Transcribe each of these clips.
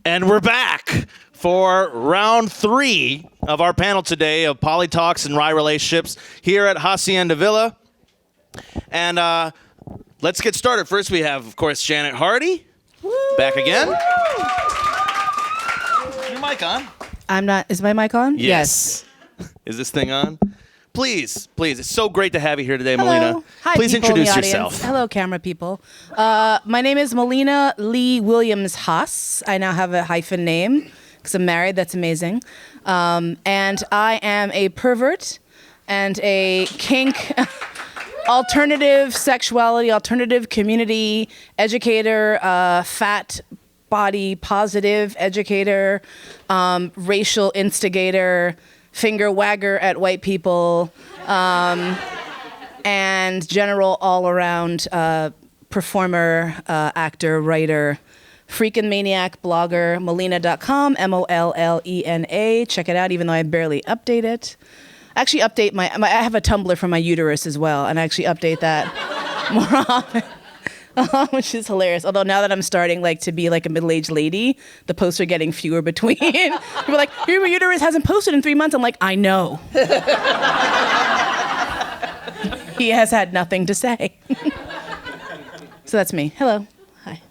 And we're back for round 3 of our panel today of PolyTalks and Wry Relationships here at Hacienda Villa. And let's get started. First, we have, of course, Janet Hardy. Woo! Back again. Woo! Is your mic on? I'm not. Is my mic on? Yes. Is this thing on? Please. It's so great to have you here today, Hello. Mollena. Hi, please people introduce in the audience. yourself. Hello, camera people. My name is Mollena Williams Haas. I now have a hyphen name because I'm married. That's amazing. And I am a pervert and a kink, alternative sexuality, alternative community educator, fat body positive educator, racial instigator, finger wagger at white people, and general all-around performer, actor, writer, freakin' maniac, blogger, Mollena.com, Mollena. Check it out, even though I barely update it. I actually update I have a Tumblr for my uterus as well, and I actually update that more often. Which is hilarious. Although now that I'm starting to be like a middle-aged lady, the posts are getting fewer between. People are like, your uterus hasn't posted in 3 months. I'm like, I know. He has had nothing to say. So that's me. Hello. Hi.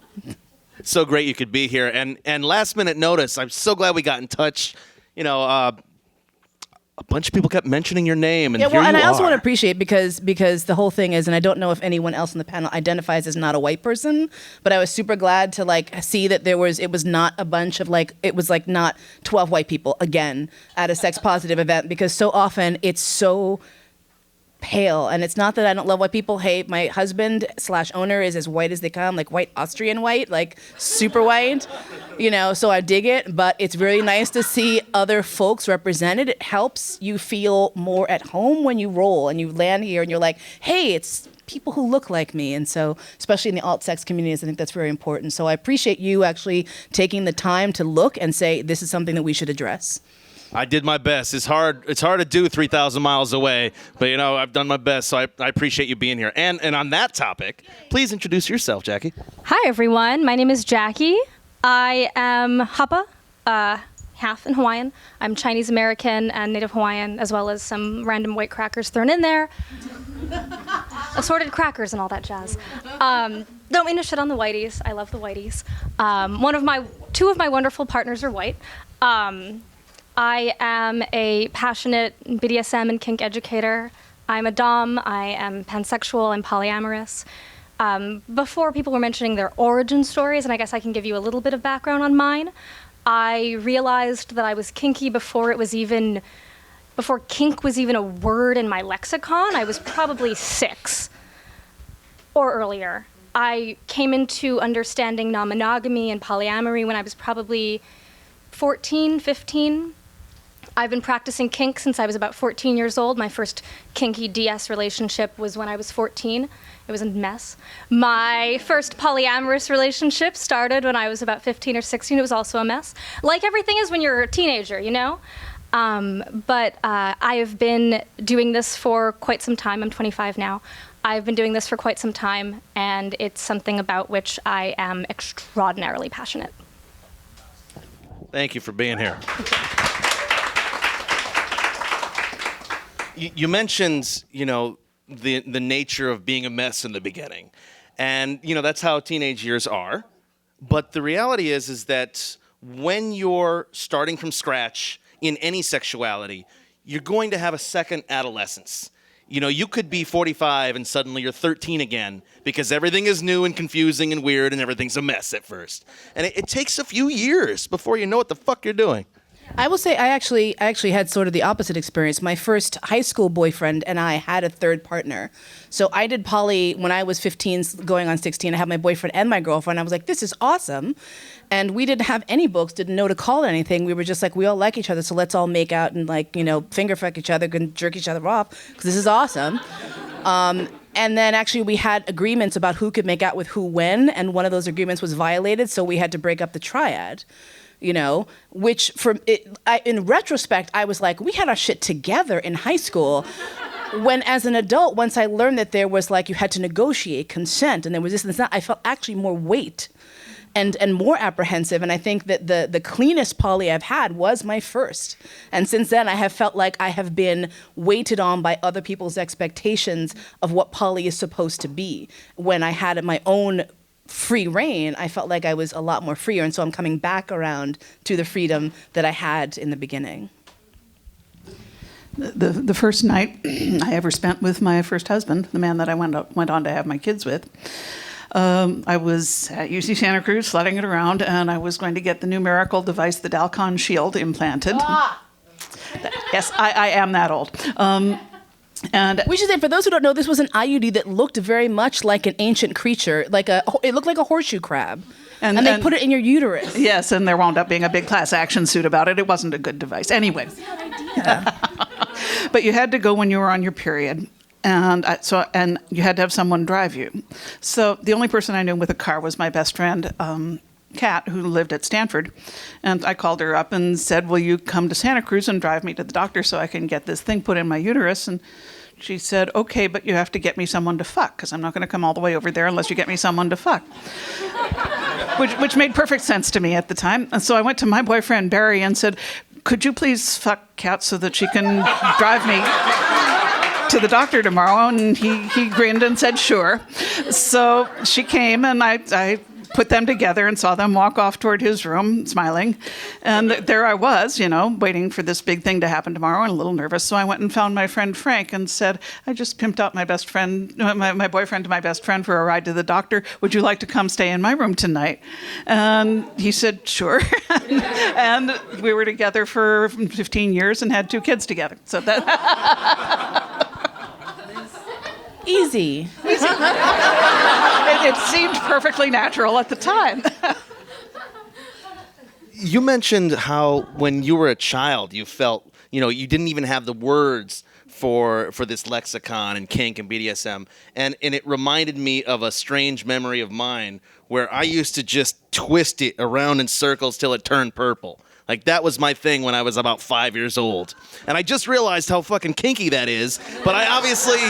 So great you could be here. And last minute notice, I'm so glad we got in touch. You know, a bunch of people kept mentioning your name, and I also want to appreciate because the whole thing is, and I don't know if anyone else on the panel identifies as not a white person, but I was super glad to see that it was not a bunch of it was not 12 white people again at a sex positive event, because so often it's so pale. And it's not that I don't love white people. Hey, my husband / owner is as white as they come, white Austrian white, super white, so I dig it. But it's really nice to see other folks represented. It helps you feel more at home when you roll and you land here and you're like, hey, it's people who look like me. And so, especially in the alt-sex communities, I think that's very important. So I appreciate you actually taking the time to look and say, this is something that we should address. I did my best. It's hard to do 3,000 miles away, but I've done my best, so I appreciate you being here. And on that topic, please introduce yourself, Jackie. Hi, everyone. My name is Jackie. I am Hapa, half in Hawaiian. I'm Chinese American and Native Hawaiian, as well as some random white crackers thrown in there. Assorted crackers and all that jazz. Don't mean to shit on the whiteys. I love the whiteys. Two of my wonderful partners are white. I am a passionate BDSM and kink educator. I'm a dom. I am pansexual. I'm polyamorous. Before, people were mentioning their origin stories, and I guess I can give you a little bit of background on mine. I realized that I was kinky before kink was even a word in my lexicon. I was probably 6 or earlier. I came into understanding non-monogamy and polyamory when I was probably 14, 15. I've been practicing kink since I was about 14 years old. My first kinky DS relationship was when I was 14. It was a mess. My first polyamorous relationship started when I was about 15 or 16. It was also a mess. Like everything is when you're a teenager, But I have been doing this for quite some time. I'm 25 now. I've been doing this for quite some time, and it's something about which I am extraordinarily passionate. Thank you for being here. You mentioned, the nature of being a mess in the beginning. And, that's how teenage years are. But the reality is that when you're starting from scratch in any sexuality, you're going to have a second adolescence. You could be 45 and suddenly you're 13 again because everything is new and confusing and weird and everything's a mess at first. And it takes a few years before you know what the fuck you're doing. I will say I actually had sort of the opposite experience. My first high school boyfriend and I had a third partner. So I did poly when I was 15, going on 16. I had my boyfriend and my girlfriend. I was like, this is awesome. And we didn't have any books, didn't know to call it anything. We were just like, we all like each other, so let's all make out and finger fuck each other and jerk each other off because this is awesome. And then actually we had agreements about who could make out with who when, and one of those agreements was violated, so we had to break up the triad. Which in retrospect, I was like, we had our shit together in high school. When as an adult, once I learned that there was you had to negotiate consent and there was this and that, I felt actually more weight. and more apprehensive. And I think that the cleanest poly I've had was my first. And since then, I have felt like I have been weighted on by other people's expectations of what poly is supposed to be. When I had my own free reign, I felt like I was a lot more freer. And so I'm coming back around to the freedom that I had in the beginning. The first night I ever spent with my first husband, the man that I went on to have my kids with, I was at UC Santa Cruz slutting it around, and I was going to get the numerical device, the Dalcon Shield, implanted. Yes, I am that old. And we should say, for those who don't know, this was an IUD that looked very much like an ancient creature. It looked like a horseshoe crab. And they put it in your uterus. Yes, and there wound up being a big class action suit about it. It wasn't a good device. Anyway. But you had to go when you were on your period. And you had to have someone drive you. So the only person I knew with a car was my best friend, Kat, who lived at Stanford. And I called her up and said, will you come to Santa Cruz and drive me to the doctor so I can get this thing put in my uterus? And she said, okay, but you have to get me someone to fuck, because I'm not going to come all the way over there unless you get me someone to fuck. which made perfect sense to me at the time. And so I went to my boyfriend, Barry, and said, could you please fuck Kat so that she can drive me to the doctor tomorrow? And he grinned and said, sure. So she came, and I put them together and saw them walk off toward his room, smiling. And there I was, waiting for this big thing to happen tomorrow and a little nervous. So I went and found my friend Frank and said, I just pimped out my best friend, my boyfriend to my best friend for a ride to the doctor. Would you like to come stay in my room tonight? And he said, sure. And we were together for 15 years and had 2 kids together. So that... Easy. It seemed perfectly natural at the time. You mentioned how when you were a child, you felt, you didn't even have the words for this lexicon and kink and BDSM. And it reminded me of a strange memory of mine where I used to just twist it around in circles till it turned purple. Like, that was my thing when I was about 5 years old. And I just realized how fucking kinky that is, but I obviously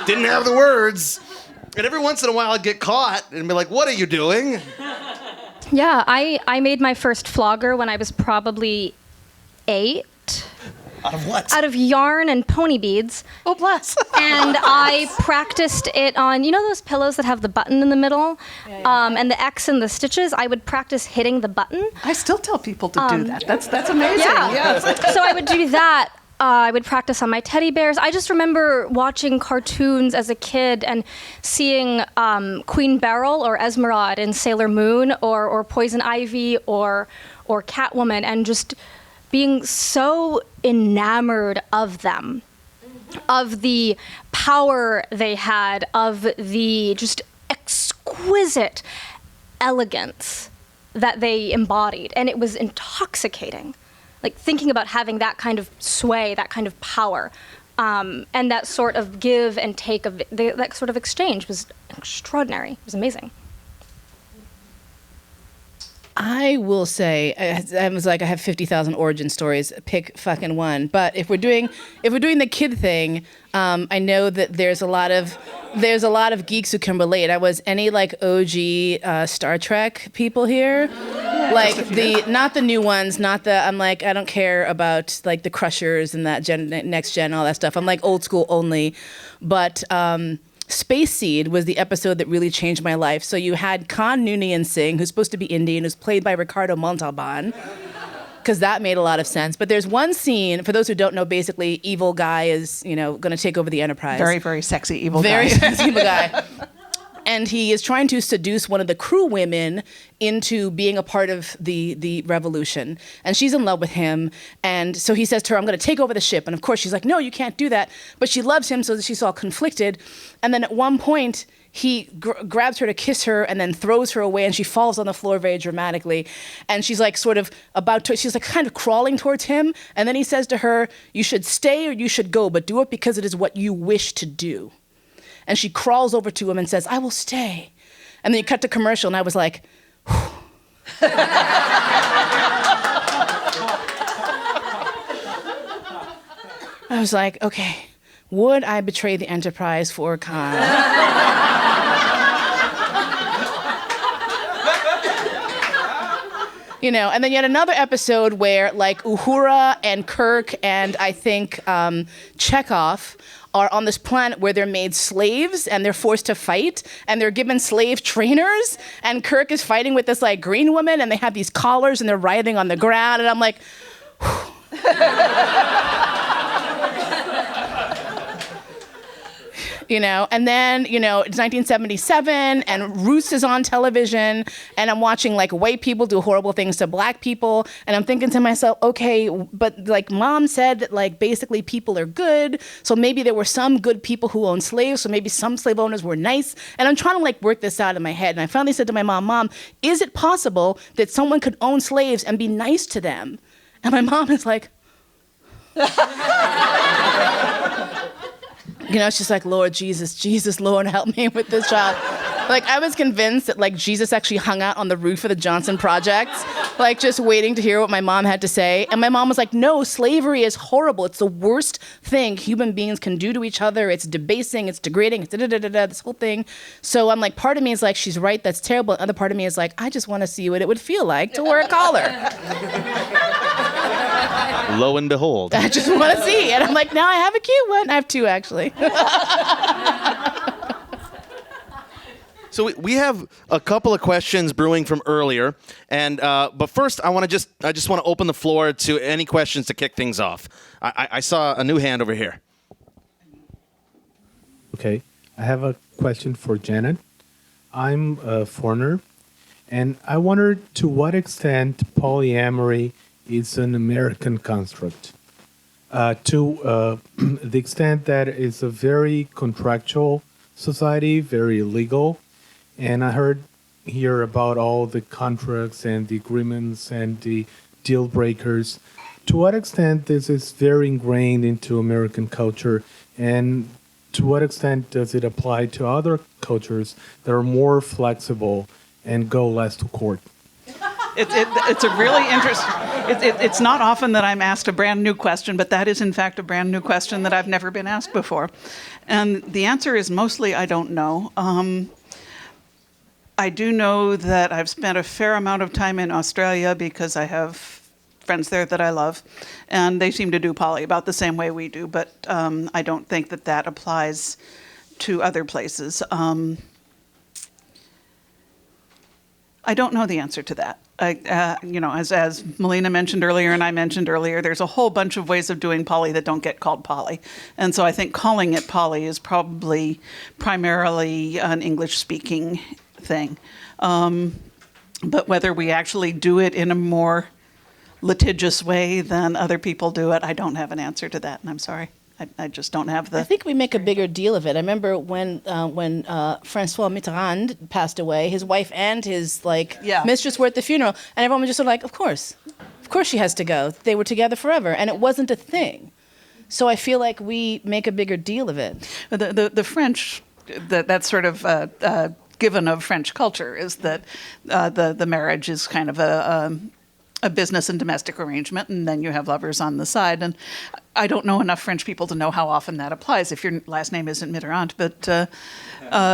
didn't have the words. And every once in a while I'd get caught and be like, what are you doing? Yeah, I made my first flogger when I was probably 8. Out of what? Out of yarn and pony beads. Oh, bless. And I practiced it on, those pillows that have the button in the middle? Yeah. And the X and the stitches? I would practice hitting the button. I still tell people to do that. That's amazing. Yeah. Yes. So I would do that. I would practice on my teddy bears. I just remember watching cartoons as a kid and seeing Queen Beryl or Esmeralda in Sailor Moon or Poison Ivy or Catwoman, and just being so enamored of them, of the power they had, of the just exquisite elegance that they embodied. And it was intoxicating. Like, thinking about having that kind of sway, that kind of power, and that sort of give and take of that sort of exchange was extraordinary. It was amazing. I will say, I was like, I have 50,000 origin stories. Pick fucking one. But if we're doing the kid thing, I know that there's a lot of geeks who can relate. I was any OG Star Trek people here, not the new ones, I'm like, I don't care about the Crushers and that next gen, all that stuff. I'm old school only, but. Space Seed was the episode that really changed my life. So you had Khan Noonien Singh, who's supposed to be Indian, who's played by Ricardo Montalban, because that made a lot of sense. But there's one scene, for those who don't know, basically, evil guy is, going to take over the Enterprise. Very, very sexy evil guy. Very sexy evil guy. And he is trying to seduce one of the crew women into being a part of the revolution. And she's in love with him. And so he says to her, I'm going to take over the ship. And of course, she's like, no, you can't do that. But she loves him, so she's all conflicted. And then at one point, he grabs her to kiss her and then throws her away. And she falls on the floor very dramatically. And she's she's kind of crawling towards him. And then he says to her, you should stay or you should go, but do it because it is what you wish to do. And she crawls over to him and says, I will stay. And then you cut to commercial, and I was like, I was like, okay, would I betray the Enterprise for Khan? You know, and then you had another episode where like Uhura and Kirk and I think Chekhov are on this planet where they're made slaves and they're forced to fight and they're given slave trainers and Kirk is fighting with this like green woman and they have these collars and they're writhing on the ground and I'm like, you know, and then, you know, it's 1977 and Roots is on television and I'm watching like white people do horrible things to black people and I'm thinking to myself, okay, but like mom said that like basically people are good, so maybe there were some good people who owned slaves, so maybe some slave owners were nice, and I'm trying to like work this out in my head, and I finally said to my mom, is it possible that someone could own slaves and be nice to them? And my mom is like, you know, it's just like, Lord Jesus, Lord, help me with this child. Like, I was convinced that, like, Jesus actually hung out on the roof of the Johnson Project, like, just waiting to hear what my mom had to say. And my mom was like, no, slavery is horrible. It's the worst thing human beings can do to each other. It's debasing, it's degrading, it's da-da-da-da-da, this whole thing. So I'm like, part of me is like, she's right, that's terrible. And other part of me is like, I just want to see what it would feel like to wear a collar. Lo and behold. I just want to see. And I'm like, now I have a cute one. I have two, actually. So we have a couple of questions brewing from earlier, and but first I just want to open the floor to any questions to kick things off. I saw a new hand over here. Okay, I have a question for Janet. I'm a foreigner, and I wondered to what extent polyamory is an American construct. To the extent that it's a very contractual society, very legal. And I heard here about all the contracts and the agreements and the deal breakers. To what extent this is very ingrained into American culture, and to what extent does it apply to other cultures that are more flexible and go less to court? It's a really interesting. It's not often that I'm asked a brand new question, but that is in fact a brand new question that I've never been asked before, and the answer is mostly I don't know. I do know that I've spent a fair amount of time in Australia because I have friends there that I love, and they seem to do poly about the same way we do, but I don't think that that applies to other places. I don't know the answer to that. You know, as Mollena mentioned earlier and I mentioned earlier, there's a whole bunch of ways of doing poly that don't get called poly. And so I think calling it poly is probably primarily an English-speaking thing. But whether we actually do it in a more litigious way than other people do it, I don't have an answer to that, and I'm sorry. I just don't have the... I think we make a bigger deal of it. I remember when François Mitterrand passed away, his wife and his mistress were at the funeral, and everyone was just sort of like, of course she has to go. They were together forever, and it wasn't a thing. So I feel like we make a bigger deal of it. The French, that's sort of given of French culture, is that the marriage is kind of a business and domestic arrangement, and then you have lovers on the side. And I don't know enough French people to know how often that applies if your last name isn't Mitterrand, but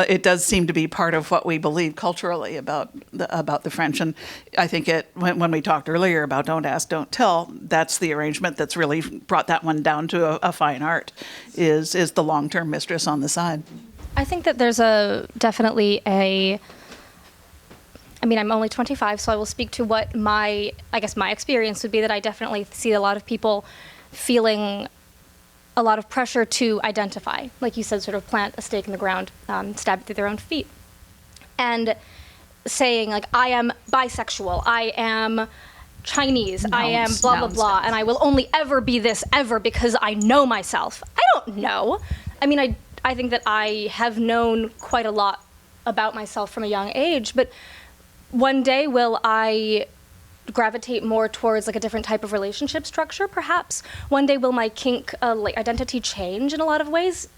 it does seem to be part of what we believe culturally about the French. And I think when we talked earlier about don't ask, don't tell, that's the arrangement that's really brought that one down to a fine art, is the long-term mistress on the side. I think that there's definitely I mean, I'm only 25, so I will speak to what my experience would be, that I definitely see a lot of people feeling a lot of pressure to identify, like you said, sort of plant a stake in the ground, stab it through their own feet, and saying, like, I am bisexual, I am Chinese, I am blah, blah, blah, and I will only ever be this ever because I know myself. I don't know. I mean, I think that I have known quite a lot about myself from a young age, but one day will I gravitate more towards like a different type of relationship structure, perhaps? One day will my kink identity change in a lot of ways?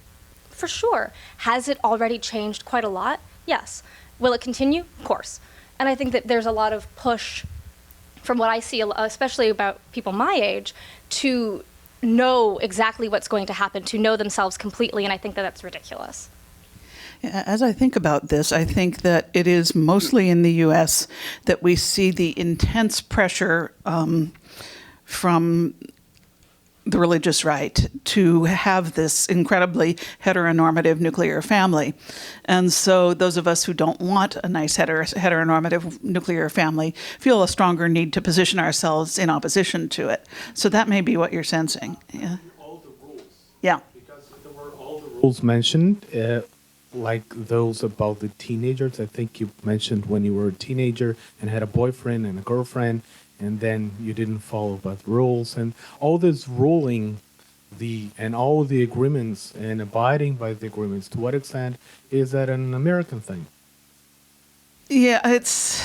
For sure. Has it already changed quite a lot? Yes. Will it continue? Of course. And I think that there's a lot of push from what I see, especially about people my age, to know exactly what's going to happen, to know themselves completely, and I think that that's ridiculous. As I think about this, I think that it is mostly in the U.S. that we see the intense pressure from the religious right to have this incredibly heteronormative nuclear family. And so those of us who don't want a nice heteronormative nuclear family feel a stronger need to position ourselves in opposition to it. So that may be what you're sensing. Yeah. All the rules. Yeah. Because there were all the rules mentioned, like those about the teenagers. I think you mentioned when you were a teenager and had a boyfriend and a girlfriend, and then you didn't follow the rules, and all this ruling and all the agreements and abiding by the agreements. To what extent is that an American thing? Yeah, it's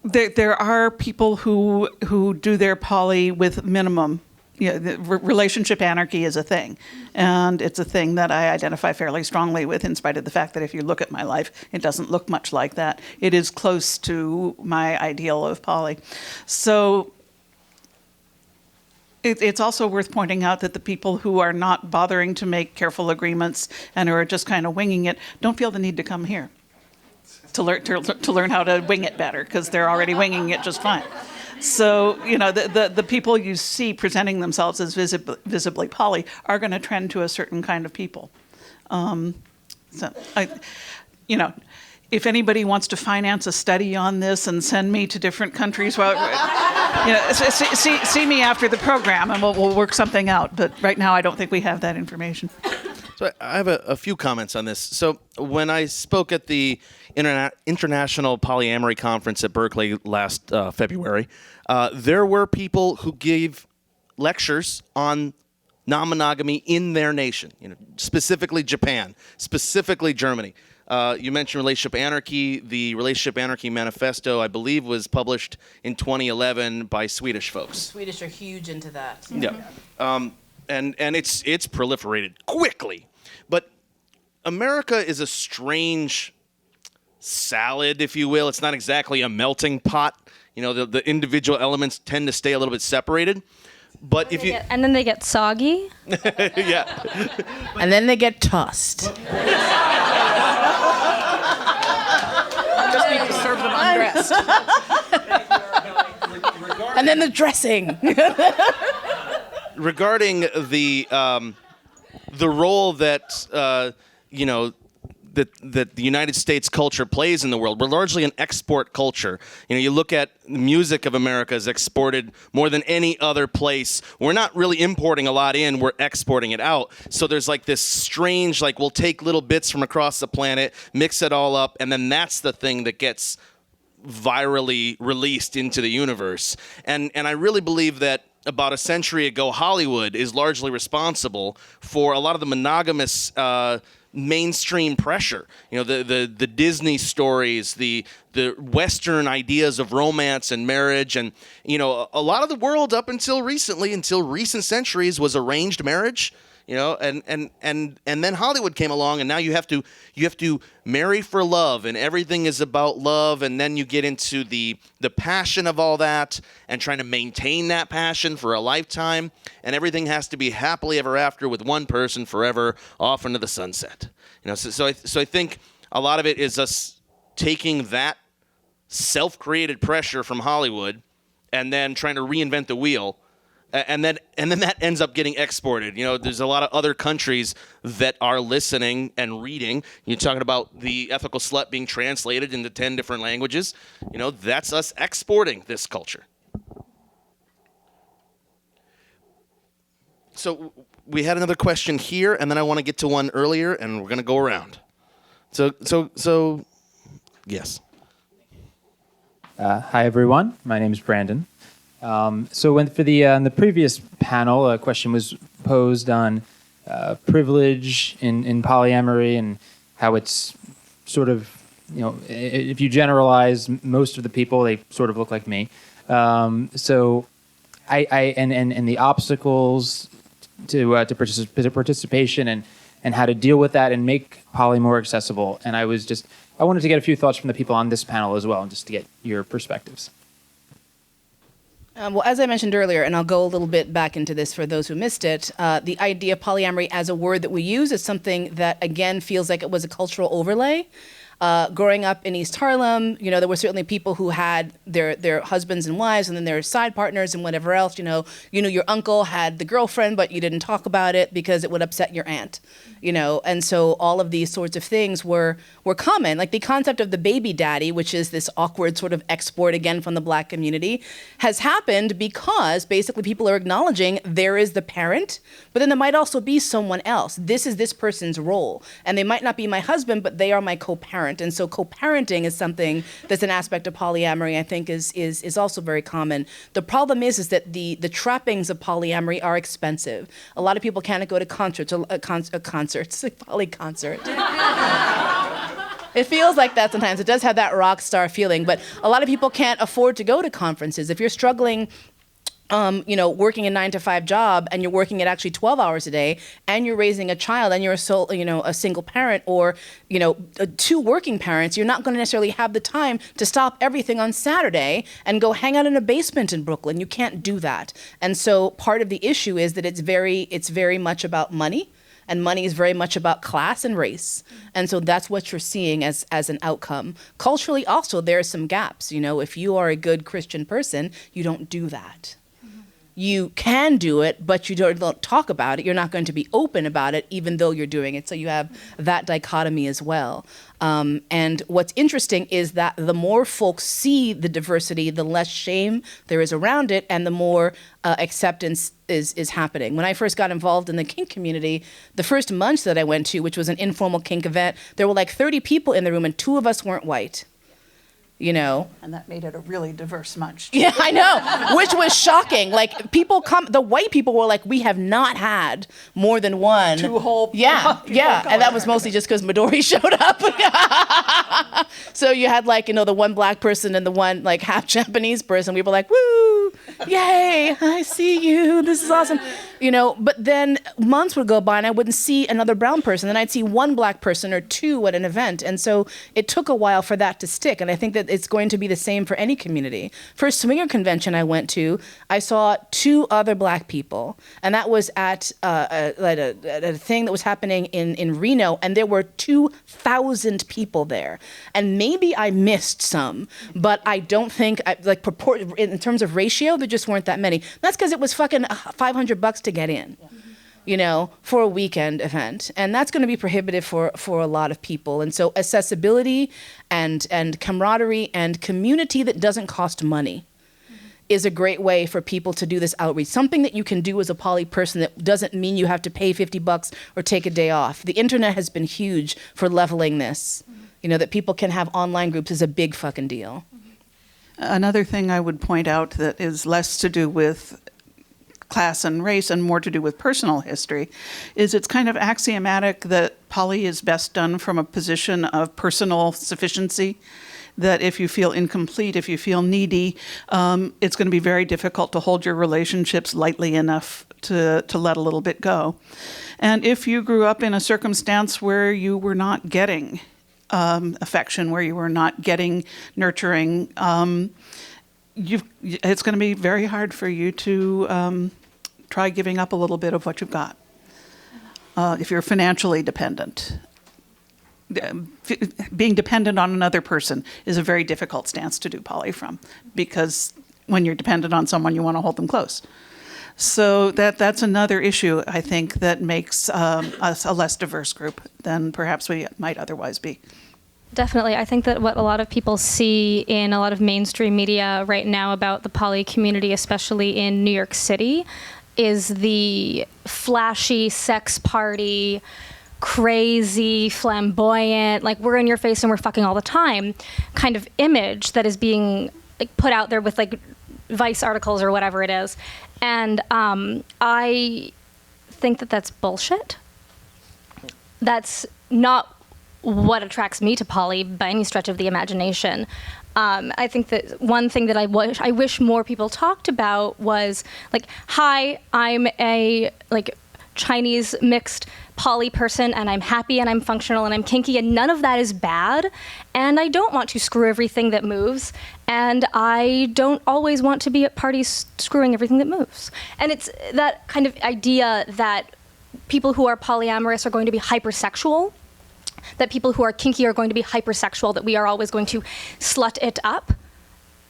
there are people who do their poly with minimum. Yeah, the relationship anarchy is a thing, and it's a thing that I identify fairly strongly with, in spite of the fact that if you look at my life, it doesn't look much like that. It is close to my ideal of poly. So it's also worth pointing out that the people who are not bothering to make careful agreements and who are just kind of winging it don't feel the need to come here to learn how to wing it better, because they're already winging it just fine. So, the people you see presenting themselves as visibly poly are going to trend to a certain kind of people. If anybody wants to finance a study on this and send me to different countries, well, see me after the program and we'll work something out. But right now, I don't think we have that information. So I have a few comments on this. So when I spoke at the International Polyamory Conference at Berkeley last February, there were people who gave lectures on non-monogamy in their nation, specifically Japan, specifically Germany. You mentioned Relationship Anarchy. The Relationship Anarchy Manifesto, I believe, was published in 2011 by Swedish folks. Swedish are huge into that. Yeah. And it's proliferated quickly. But America is a strange salad, if you will. It's not exactly a melting pot. The individual elements tend to stay a little bit separated. But and then they get soggy. Yeah. And then they get tossed. Just need to serve them undressed. And then the dressing. Regarding the role that that the United States culture plays in the world, we're largely an export culture. You look at the music of America is exported more than any other place. We're not really importing a lot in; we're exporting it out. So there's like this strange, we'll take little bits from across the planet, mix it all up, and then that's the thing that gets virally released into the universe. And I really believe that about a century ago, Hollywood is largely responsible for a lot of the monogamous mainstream pressure. The Disney stories, the Western ideas of romance and marriage, and a lot of the world up until recent centuries was arranged marriage. And then Hollywood came along, and now you have to marry for love, and everything is about love, and then you get into the passion of all that, and trying to maintain that passion for a lifetime, and everything has to be happily ever after with one person forever, off into the sunset. So I think a lot of it is us taking that self-created pressure from Hollywood, and then trying to reinvent the wheel. And then that ends up getting exported. There's a lot of other countries that are listening and reading. You're talking about the ethical slut being translated into 10 different languages. That's us exporting this culture. So we had another question here, and then I want to get to one earlier, and we're going to go around. So yes. Hi, everyone. My name is Brandon. So in the previous panel, a question was posed on privilege in polyamory and how it's sort of, if you generalize most of the people, they sort of look like me. So and the obstacles to participation and how to deal with that and make poly more accessible. And I wanted to get a few thoughts from the people on this panel as well, and just to get your perspectives. Well, as I mentioned earlier, and I'll go a little bit back into this for those who missed it, the idea of polyamory as a word that we use is something that, again, feels like it was a cultural overlay. Growing up in East Harlem, there were certainly people who had their husbands and wives, and then their side partners and whatever else. Your uncle had the girlfriend, but you didn't talk about it because it would upset your aunt. And so all of these sorts of things were common. Like the concept of the baby daddy, which is this awkward sort of export again from the Black community, has happened because basically people are acknowledging there is the parent, but then there might also be someone else. This is this person's role, and they might not be my husband, but they are my co-parent. And so co-parenting is something that's an aspect of polyamory, I think, is also very common. The problem is that the trappings of polyamory are expensive. A lot of people can't go to concerts, like poly concert. It feels like that sometimes. It does have that rock star feeling, but a lot of people can't afford to go to conferences. If you're struggling working a 9-to-5 job, and you're working it actually 12 hours a day, and you're raising a child, and you're a single parent, or two working parents, you're not going to necessarily have the time to stop everything on Saturday and go hang out in a basement in Brooklyn. You can't do that. And so part of the issue is that it's very much about money. And money is very much about class and race. And so that's what you're seeing as an outcome. Culturally also, there are some gaps. If you are a good Christian person, you don't do that. You can do it, but you don't talk about it. You're not going to be open about it, even though you're doing it. So you have that dichotomy as well. And what's interesting is that the more folks see the diversity, the less shame there is around it, and the more acceptance is happening. When I first got involved in the kink community, the first munch that I went to, which was an informal kink event, there were like 30 people in the room, and 2 of us weren't white. And that made it a really diverse munch. Yeah, I know, which was shocking. Like the white people were like, we have not had more than one. 2 whole Yeah, and that was mostly just because Midori showed up. So you had the one black person and the one half Japanese person. We were like, woo, yay, I see you. This is awesome. But then months would go by and I wouldn't see another brown person. Then I'd see 1 black person or 2 at an event. And so it took a while for that to stick. And I think that it's going to be the same for any community. First swinger convention I went to, I saw 2 other black people. And that was at a thing that was happening in Reno. And there were 2,000 people there. And maybe I missed some, but I don't think, in terms of ratio, there just weren't that many. That's because it was fucking $500 to get in. For a weekend event. And that's going to be prohibitive for a lot of people. And so accessibility and camaraderie and community that doesn't cost money is a great way for people to do this outreach. Something that you can do as a poly person that doesn't mean you have to pay $50 or take a day off. The internet has been huge for leveling this. That people can have online groups is a big fucking deal. Another thing I would point out that is less to do with class and race and more to do with personal history is it's kind of axiomatic that poly is best done from a position of personal sufficiency, that if you feel incomplete, if you feel needy, it's going to be very difficult to hold your relationships lightly enough to let a little bit go. And if you grew up in a circumstance where you were not getting affection, where you were not getting nurturing, it's going to be very hard for you to try giving up a little bit of what you've got. If you're financially dependent, being dependent on another person is a very difficult stance to do poly from, because when you're dependent on someone, you want to hold them close. So that's another issue, I think, that makes us a less diverse group than perhaps we might otherwise be. Definitely. I think that what a lot of people see in a lot of mainstream media right now about the poly community, especially in New York City, is the flashy sex party, crazy, flamboyant, we're in your face and we're fucking all the time kind of image that is being put out there with Vice articles or whatever it is. And I think that that's bullshit. That's not what attracts me to poly by any stretch of the imagination. I think that one thing that I wish more people talked about was hi, I'm a Chinese mixed poly person and I'm happy and I'm functional and I'm kinky and none of that is bad. And I don't want to screw everything that moves. And I don't always want to be at parties screwing everything that moves. And it's that kind of idea that people who are polyamorous are going to be hypersexual, that people who are kinky are going to be hypersexual, that we are always going to slut it up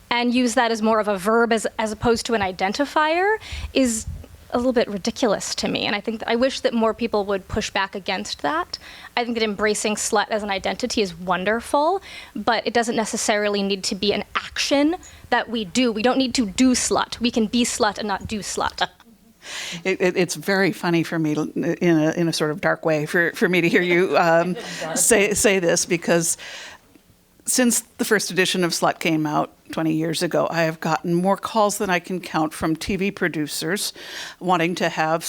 and use that as more of a verb as opposed to an identifier is a little bit ridiculous to me. And I think that I wish that more people would push back against that. I think that embracing slut as an identity is wonderful, but it doesn't necessarily need to be an action that we do. We don't need to do slut. We can be slut and not do slut. It's very funny for me in a sort of dark way for me to hear you say this, because since the first edition of Slut came out 20 years ago, I have gotten more calls than I can count from TV producers wanting to have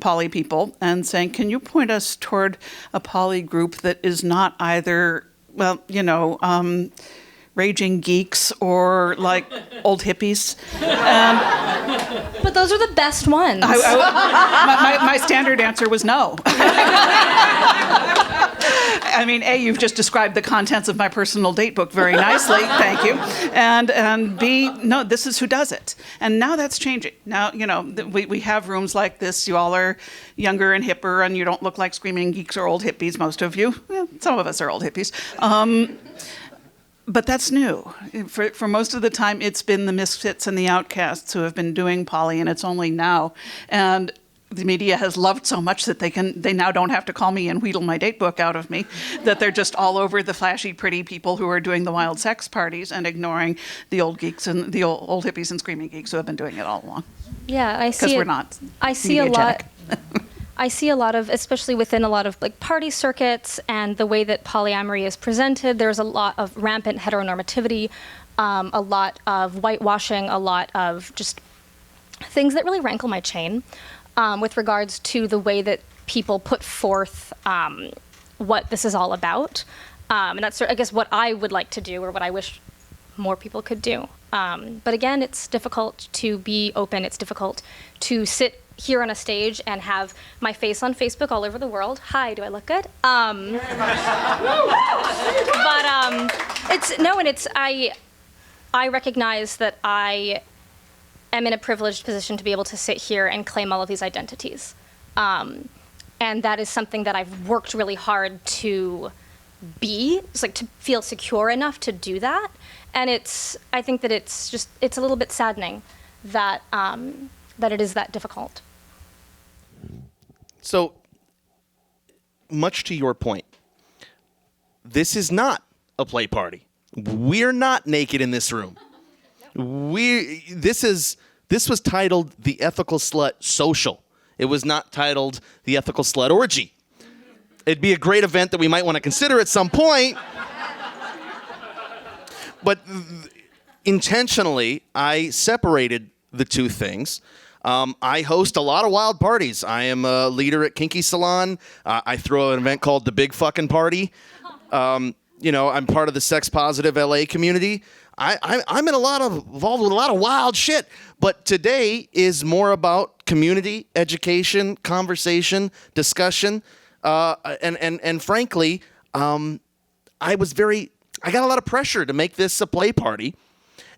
poly people and saying, can you point us toward a poly group that is not either, well, you know, raging geeks or like old hippies? But those are the best ones. My standard answer was no. I mean, A, you've just described the contents of my personal date book very nicely, thank you. And B, no, this is who does it. And now that's changing. Now, you know, we have rooms like this. You all are younger and hipper, and you don't look like screaming geeks or old hippies, most of you. Well, some of us are old hippies. But that's new. For most of the time, it's been the misfits and the outcasts who have been doing poly, and it's only now. And the media has loved so much that they now don't have to call me and wheedle my date book out of me, that they're just all over the flashy, pretty people who are doing the wild sex parties and ignoring the old geeks and the old hippies and screaming geeks who have been doing it all along. Yeah, I see. Because we're not. I see a lot. mediagenic. I see a lot of, especially within a lot of like party circuits and the way that polyamory is presented, there's a lot of rampant heteronormativity, a lot of whitewashing, a lot of just things that really rankle my chain with regards to the way that people put forth what this is all about. And that's, I guess, what I would like to do, or what I wish more people could do. But again, it's difficult to be open. It's difficult to sit here on a stage and have my face on Facebook all over the world. Hi, do I look good? I recognize that I am in a privileged position to be able to sit here and claim all of these identities. And that is something that I've worked really hard to be, it's like to feel secure enough to do that. And I think that it's a little bit saddening that, that it is that difficult. So, much to your point, this is not a play party. We're not naked in this room. This was titled The Ethical Slut Social. It was not titled The Ethical Slut Orgy. It'd be a great event that we might want to consider at some point. But intentionally, I separated the two things. I host a lot of wild parties. I am a leader at Kinky Salon. I throw an event called The Big Fucking Party. You know, I'm part of the sex positive LA community. I'm involved with a lot of wild shit. But today is more about community, education, conversation, discussion, and frankly, I got a lot of pressure to make this a play party,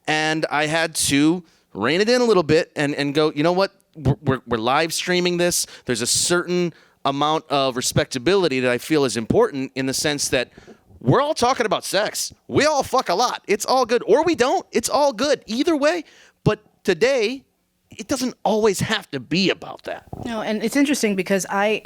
and I had to rein it in a little bit and go, you know what? We're live streaming this. There's a certain amount of respectability that I feel is important in the sense that we're all talking about sex. We all fuck a lot. It's all good. Or we don't. It's all good. Either way. But today, it doesn't always have to be about that. No, and it's interesting because I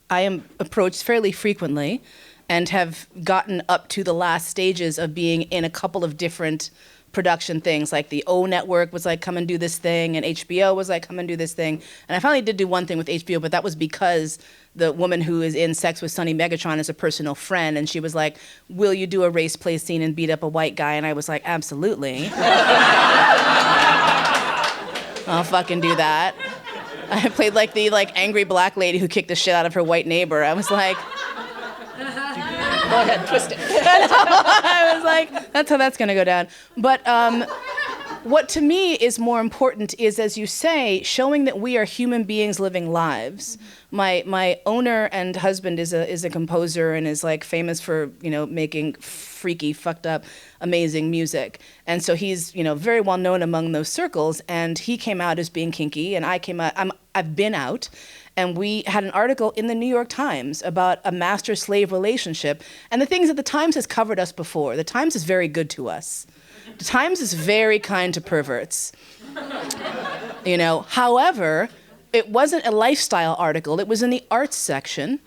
am approached fairly frequently and have gotten up to the last stages of being in a couple of different production things. Like the O Network was like, come and do this thing, and HBO was like, come and do this thing. And I finally did do one thing with HBO, but that was because the woman who is in Sex with Sonny Megatron is a personal friend, and she was like, will you do a race play scene and beat up a white guy? And I was like, absolutely. I'll fucking do that. I played like the angry black lady who kicked the shit out of her white neighbor. I was like, go ahead, twist it. I was like, that's how that's gonna go down. But what to me is more important is, as you say, showing that we are human beings living lives. My owner and husband is a composer and is like famous for, making freaky, fucked up, amazing music. And so he's, very well known among those circles. And he came out as being kinky, and I came out. I've been out. And we had an article in the New York Times about a master-slave relationship. And the things that the Times has covered us before. The Times is very good to us. The Times is very kind to perverts. However, it wasn't a lifestyle article. It was in the arts section.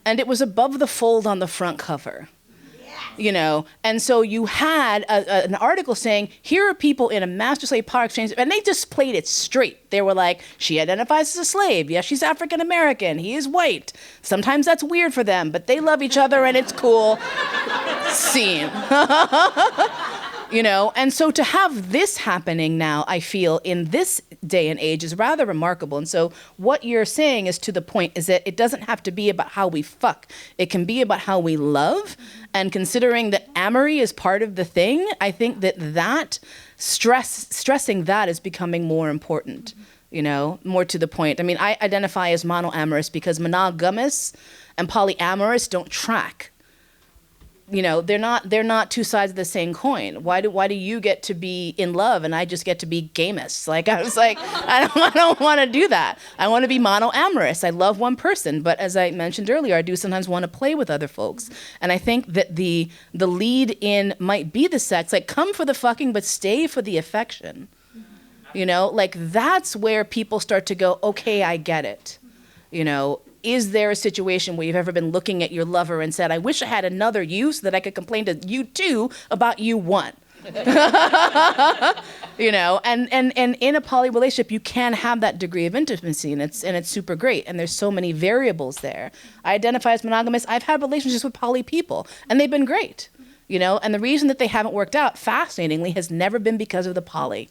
And it was above the fold on the front cover. And so you had an article saying, here are people in a master slave power exchange, and they just played it straight. They were like, she identifies as a slave. Yes, she's African American. He is white. Sometimes that's weird for them, but they love each other and it's cool. Scene. And so to have this happening now, I feel, in this day and age is rather remarkable. And so what you're saying is to the point, is that it doesn't have to be about how we fuck. It can be about how we love. And considering that amory is part of the thing, I think that stressing that is becoming more important, more to the point. I mean, I identify as mono-amorous because monogamous and polyamorous don't track. They're not two sides of the same coin. Why do you get to be in love and I just get to be gamous? Like, I was like, I don't want to do that. I want to be mono-amorous. I love one person, but as I mentioned earlier, I do sometimes want to play with other folks. And I think that the lead in might be the sex, like come for the fucking, but stay for the affection. Like that's where people start to go, okay, I get it. Is there a situation where you've ever been looking at your lover and said, I wish I had another you so that I could complain to you two about you one? And in a poly relationship, you can have that degree of intimacy, and it's super great. And there's so many variables there. I identify as monogamous. I've had relationships with poly people, and they've been great. And the reason that they haven't worked out, fascinatingly, has never been because of the poly.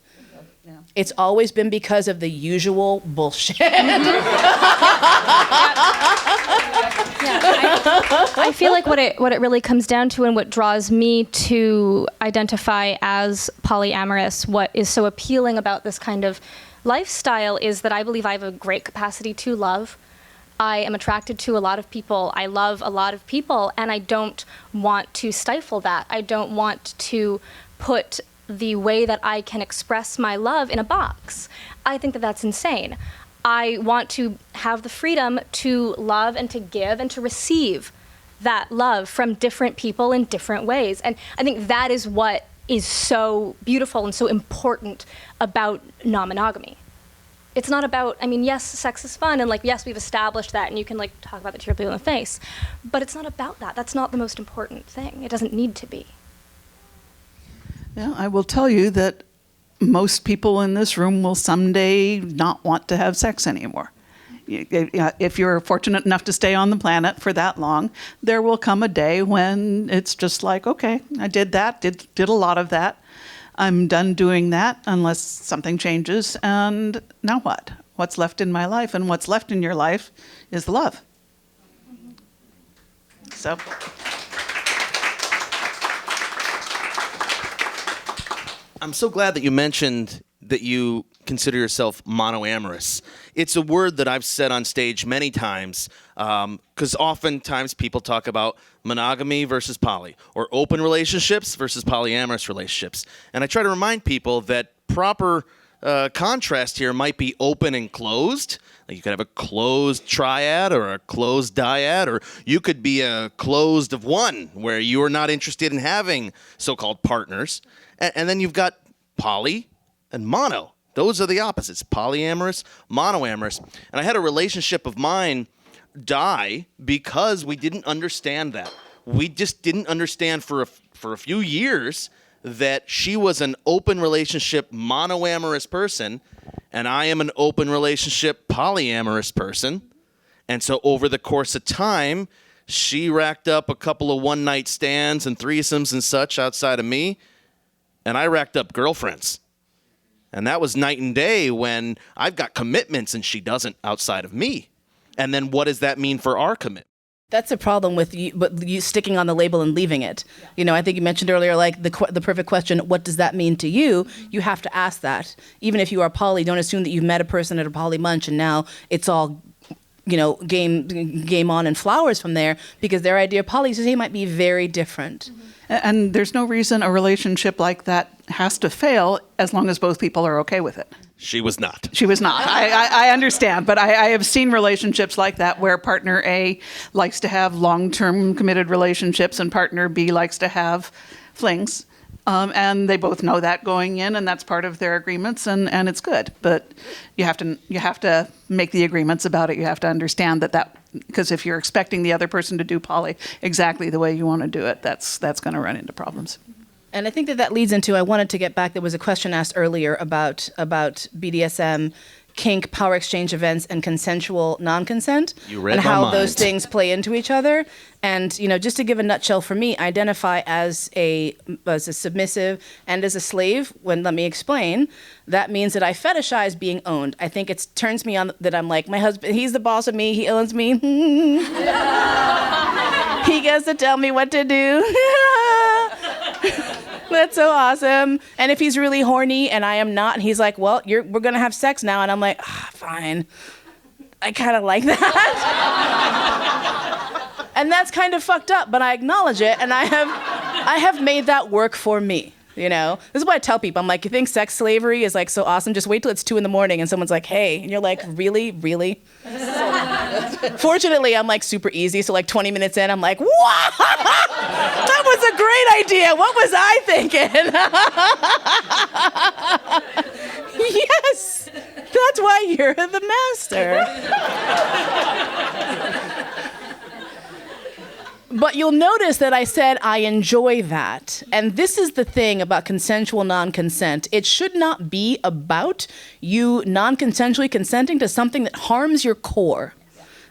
Yeah. It's always been because of the usual bullshit. I feel like what it really comes down to, and what draws me to identify as polyamorous, what is so appealing about this kind of lifestyle, is that I believe I have a great capacity to love. I am attracted to a lot of people. I love a lot of people, and I don't want to stifle that. I don't want to put the way that I can express my love in a box. I think that that's insane. I want to have the freedom to love and to give and to receive that love from different people in different ways. And I think that is what is so beautiful and so important about non-monogamy. It's not about, yes, sex is fun, and yes, we've established that, and you can talk about the tear blue in the face, but it's not about that. That's not the most important thing. It doesn't need to be. Yeah, I will tell you that most people in this room will someday not want to have sex anymore. If you're fortunate enough to stay on the planet for that long, there will come a day when it's just like, okay, I did that, did a lot of that. I'm done doing that unless something changes. And now what? What's left in my life? And what's left in your life is love. So. I'm so glad that you mentioned that you consider yourself mono-amorous. It's a word that I've said on stage many times, because oftentimes people talk about monogamy versus poly, or open relationships versus polyamorous relationships. And I try to remind people that proper contrast here might be open and closed. Like you could have a closed triad or a closed dyad, or you could be a closed of one, where you are not interested in having so-called partners. And then you've got poly and mono. Those are the opposites, polyamorous, monoamorous. And I had a relationship of mine die because we didn't understand that. We just didn't understand for a few years that she was an open relationship monoamorous person, and I am an open relationship polyamorous person. And so over the course of time, she racked up a couple of one-night stands and threesomes and such outside of me, and I racked up girlfriends. And that was night and day when I've got commitments and she doesn't outside of me. And then what does that mean for our commitment? That's a problem with you, but you sticking on the label and leaving it. You know, I think you mentioned earlier, like the perfect question, what does that mean to you? You have to ask that. Even if you are poly, don't assume that you've met a person at a poly munch and now it's all, you know, game on and flowers from there, because their idea of poly might be very different. And there's no reason a relationship like that has to fail as long as both people are okay with it. She was not. She was not. I understand, but I have seen relationships like that where partner A likes to have long-term committed relationships and partner B likes to have flings. And they both know that going in, and that's part of their agreements, and it's good. But you have to make the agreements about it. You have to understand that because if you're expecting the other person to do poly exactly the way you want to do it, that's going to run into problems. And I think that leads into, I wanted to get back, there was a question asked earlier about BDSM, kink, power exchange events, and consensual non-consent. You read and my how mind. those things play into each other. And, you know, just to give a nutshell for me, I identify as a submissive and as a slave. Let me explain. That means that I fetishize being owned. I think it turns me on that I'm like, my husband, he's the boss of me, he owns me. He gets to tell me what to do. That's so awesome. And if he's really horny and I am not, and he's like, well, we're going to have sex now. And I'm like, fine. I kind of like that. And that's kind of fucked up, but I acknowledge it. And I have made that work for me. You know, this is what I tell people. I'm like, you think sex slavery is like so awesome? Just wait till it's 2 a.m. and someone's like, hey, and you're like, really? Fortunately, I'm like super easy. So like 20 minutes in, I'm like, wow, that was a great idea. What was I thinking? Yes, that's why you're the master. But you'll notice that I said I enjoy that. And this is the thing about consensual non-consent. It should not be about you non-consensually consenting to something that harms your core.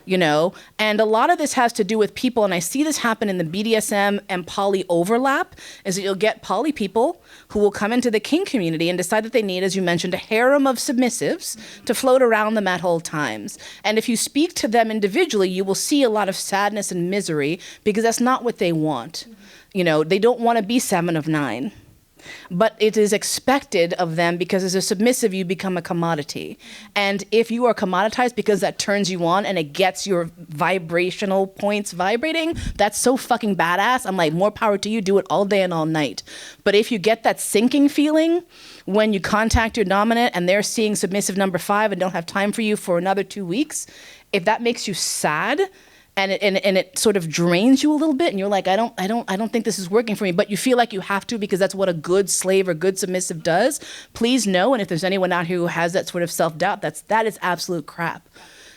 You know, and a lot of this has to do with people, and I see this happen in the BDSM and poly overlap, is that you'll get poly people who will come into the kink community and decide that they need, as you mentioned, a harem of submissives to float around them at all times. And if you speak to them individually, you will see a lot of sadness and misery because that's not what they want. You know, they don't want to be 7 of 9. But it is expected of them because as a submissive, you become a commodity. And if you are commoditized because that turns you on and it gets your vibrational points vibrating, that's so fucking badass. I'm like, more power to you, do it all day and all night. But if you get that sinking feeling when you contact your dominant and they're seeing submissive number 5 and don't have time for you for another 2 weeks, if that makes you sad, and it sort of drains you a little bit, and you're like, I don't think this is working for me, but you feel like you have to because that's what a good slave or good submissive does. Please know, and if there's anyone out here who has that sort of self-doubt, that is absolute crap.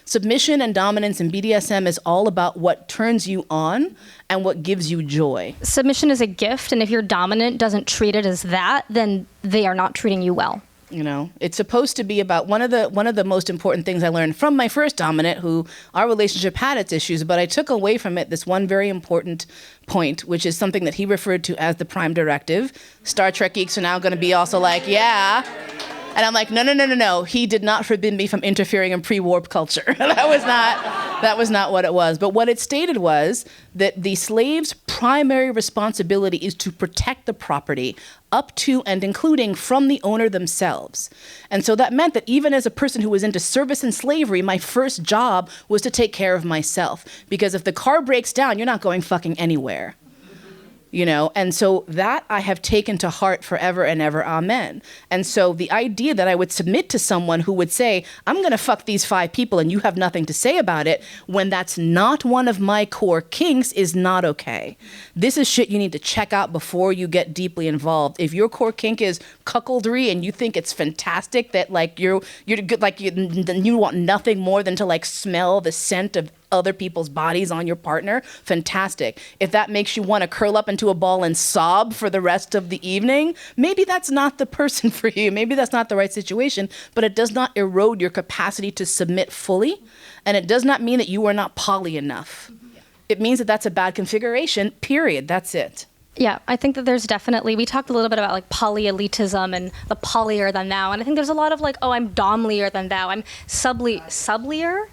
Submission and dominance in BDSM is all about what turns you on and what gives you joy. Submission is a gift, and if your dominant doesn't treat it as that, then they are not treating you well. You know, it's supposed to be about one of the most important things I learned from my first dominant, who our relationship had its issues, but I took away from it this one very important point, which is something that he referred to as the prime directive. Star Trek geeks are now going to be also like, yeah. And I'm like, no. He did not forbid me from interfering in pre-warp culture. That was not what it was. But what it stated was that the slave's primary responsibility is to protect the property up to and including from the owner themselves. And so that meant that even as a person who was into service and slavery, my first job was to take care of myself. Because if the car breaks down, you're not going fucking anywhere. You know, and so that I have taken to heart forever and ever, amen. And so the idea that I would submit to someone who would say, I'm going to fuck these 5 people and you have nothing to say about it, when that's not one of my core kinks, is not okay. This is shit you need to check out before you get deeply involved. If your core kink is cuckoldry and you think it's fantastic that like you're good, like you want nothing more than to like smell the scent of other people's bodies on your partner, fantastic. If that makes you want to curl up into a ball and sob for the rest of the evening, maybe that's not the person for you. Maybe that's not the right situation, but it does not erode your capacity to submit fully, and it does not mean that you are not poly enough. It means that that's a bad configuration, period. That's it. Yeah, I think that there's definitely, we talked a little bit about like polyelitism and the pollier than thou, and I think there's a lot of like, oh, I'm domlier than thou, I'm sublier.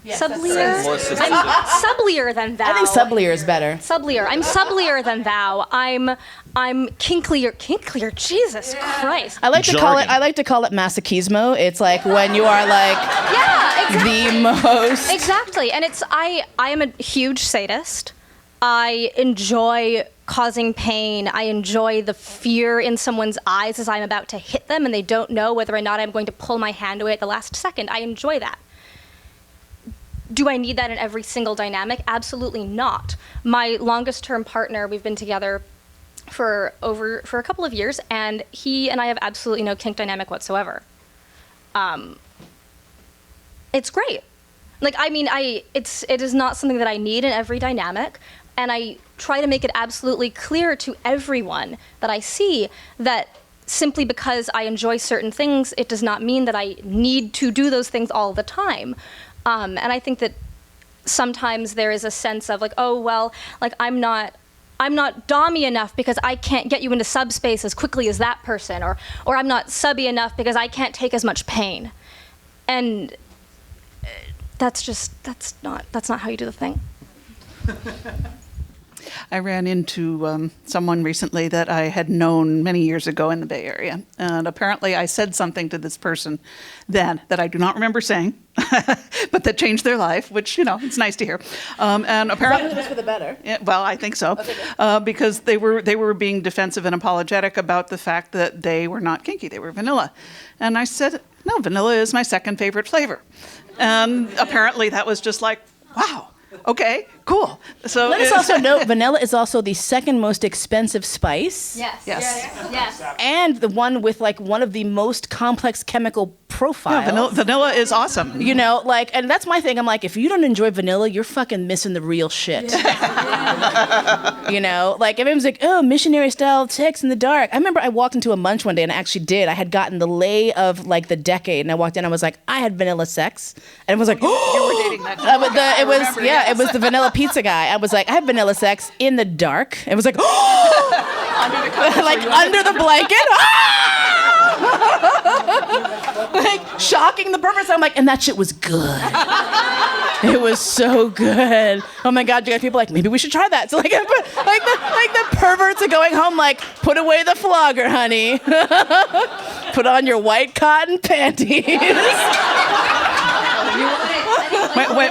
Sublier? More sophisticated. I'm sublier than thou. I think sublier is better. Sublier. I'm sublier than thou. I'm kinklier. Kinklier. Jesus Christ. I like to call it. Jargon. I like to call it masochismo. It's like when you are like Yeah, exactly. the most. Exactly. And I am a huge sadist. I enjoy causing pain. I enjoy the fear in someone's eyes as I'm about to hit them and they don't know whether or not I'm going to pull my hand away at the last second. I enjoy that. Do I need that in every single dynamic? Absolutely not. My longest term partner, we've been together for a couple of years, and he and I have absolutely no kink dynamic whatsoever. It's great. Like, I mean, it is not something that I need in every dynamic, and I try to make it absolutely clear to everyone that I see that simply because I enjoy certain things, it does not mean that I need to do those things all the time. And I think that sometimes there is a sense of like, oh, well, like I'm not dommy enough because I can't get you into subspace as quickly as that person, or I'm not subby enough because I can't take as much pain. And that's not how you do the thing. I ran into someone recently that I had known many years ago in the Bay Area. And apparently I said something to this person then that I do not remember saying, but that changed their life, which, you know, it's nice to hear. And apparently It was for the better. Yeah, well, I think so, because they were being defensive and apologetic about the fact that they were not kinky, they were vanilla. And I said, no, vanilla is my second favorite flavor. And apparently that was just like, wow. Okay, cool. So Let us also note, vanilla is also the second most expensive spice. Yes. And the one with like one of the most complex chemical profiles. Yeah, vanilla is awesome. You know, like, and that's my thing. I'm like, if you don't enjoy vanilla, you're fucking missing the real shit. You know, like everyone's like, oh, missionary style sex in the dark. I remember I walked into a munch one day and I actually did. I had gotten the lay of like the decade, and I walked in. I was like, I had vanilla sex, and it was like, You were dating that. it was the vanilla pizza guy. I was like, I had vanilla sex in the dark. It was like, like under the blanket. Like shocking the perverts. I'm like, and that shit was good. It was so good. Oh my God, you got people like, maybe we should try that. So like the perverts are going home like, put away the flogger, honey. Put on your white cotton panties.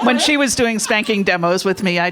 When she was doing spanking demos with me, I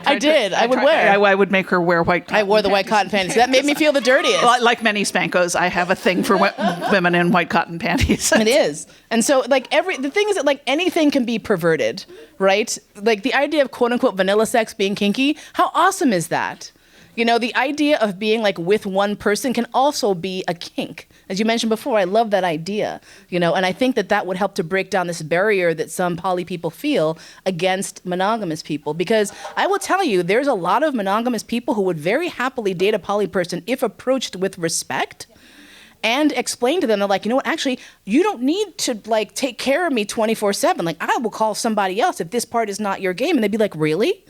would make her wear white cotton I wore the white cotton panties. That made me feel the dirtiest. Like many spankos, I have a thing for women in white cotton panties. It is. And so like the thing is that like anything can be perverted, right? Like the idea of quote unquote vanilla sex being kinky, how awesome is that? You know, the idea of being like with one person can also be a kink. As you mentioned before, I love that idea, you know, and I think that would help to break down this barrier that some poly people feel against monogamous people. Because I will tell you, there's a lot of monogamous people who would very happily date a poly person if approached with respect and explain to them, they're like, you know what, actually, you don't need to like take care of me 24/7. Like, I will call somebody else if this part is not your game. And they'd be like, really?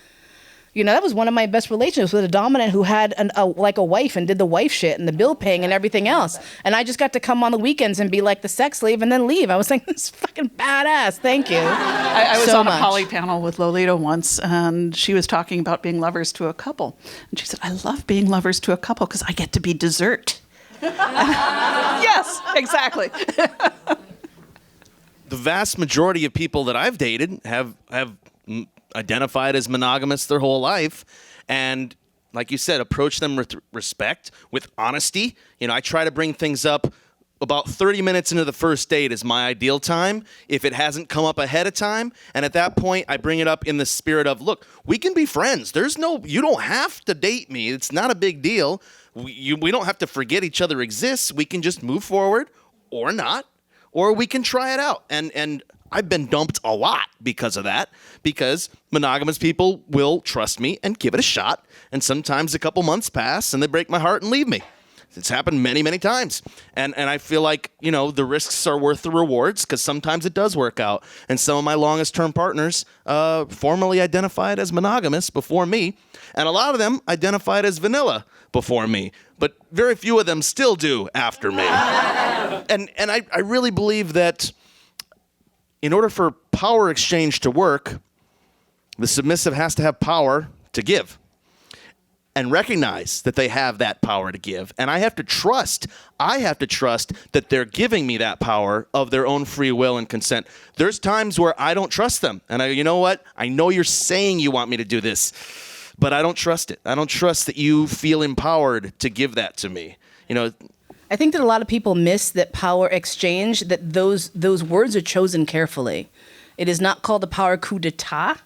You know, that was one of my best relationships with a dominant who had a wife and did the wife shit and the bill paying and everything else. And I just got to come on the weekends and be like the sex slave and then leave. I was like, this is fucking badass. Thank you. I was so on much. a poly panel with Lolita once, and she was talking about being lovers to a couple. And she said, I love being lovers to a couple because I get to be dessert. Yes, exactly. The vast majority of people that I've dated have identified as monogamous their whole life, and like you said, approach them with respect, with honesty. You know, I try to bring things up about 30 minutes into the first date is my ideal time if it hasn't come up ahead of time, and at that point I bring it up in the spirit of, look, we can be friends. You don't have to date me. It's not a big deal. We don't have to forget each other exists. We can just move forward or not, or we can try it out. And I've been dumped a lot because of that, because monogamous people will trust me and give it a shot, and sometimes a couple months pass and they break my heart and leave me. It's happened many, many times. And I feel like, you know, the risks are worth the rewards, because sometimes it does work out. And some of my longest term partners formerly identified as monogamous before me, and a lot of them identified as vanilla before me, but very few of them still do after me. And I really believe that in order for power exchange to work, The submissive has to have power to give and recognize that they have that power to give. And I have to trust that they're giving me that power of their own free will and consent. There's times where I don't trust them. And you know what? I know you're saying you want me to do this, but I don't trust it. I don't trust that you feel empowered to give that to me. You know, I think that a lot of people miss that power exchange, that those words are chosen carefully. It is not called the power coup d'etat.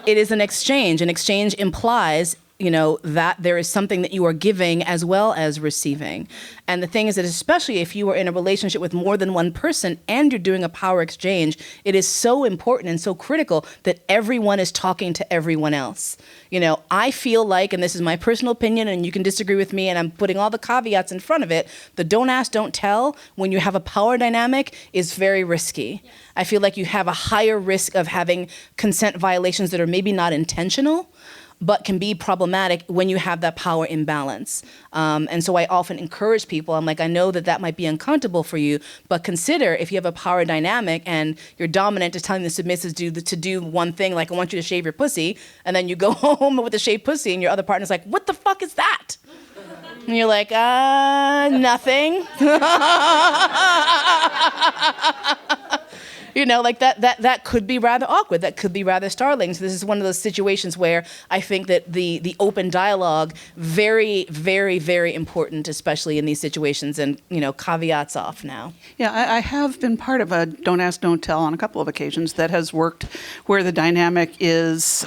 It is an exchange. An exchange implies, that there is something that you are giving as well as receiving. And the thing is that especially if you are in a relationship with more than one person and you're doing a power exchange, it is so important and so critical that everyone is talking to everyone else. I feel like, and this is my personal opinion, and you can disagree with me, and I'm putting all the caveats in front of it, the don't ask, don't tell, when you have a power dynamic, is very risky. Yes. I feel like you have a higher risk of having consent violations that are maybe not intentional, but can be problematic when you have that power imbalance. And so I often encourage people, I'm like, I know that might be uncomfortable for you, but consider if you have a power dynamic and your dominant is telling the submissive to do one thing, like I want you to shave your pussy, and then you go home with a shaved pussy and your other partner's like, what the fuck is that? And you're like, nothing. Like that could be rather awkward. That could be rather startling. So this is one of those situations where I think that the open dialogue, very, very, very important, especially in these situations, and, caveats off now. Yeah, I have been part of a don't ask, don't tell on a couple of occasions that has worked where the dynamic is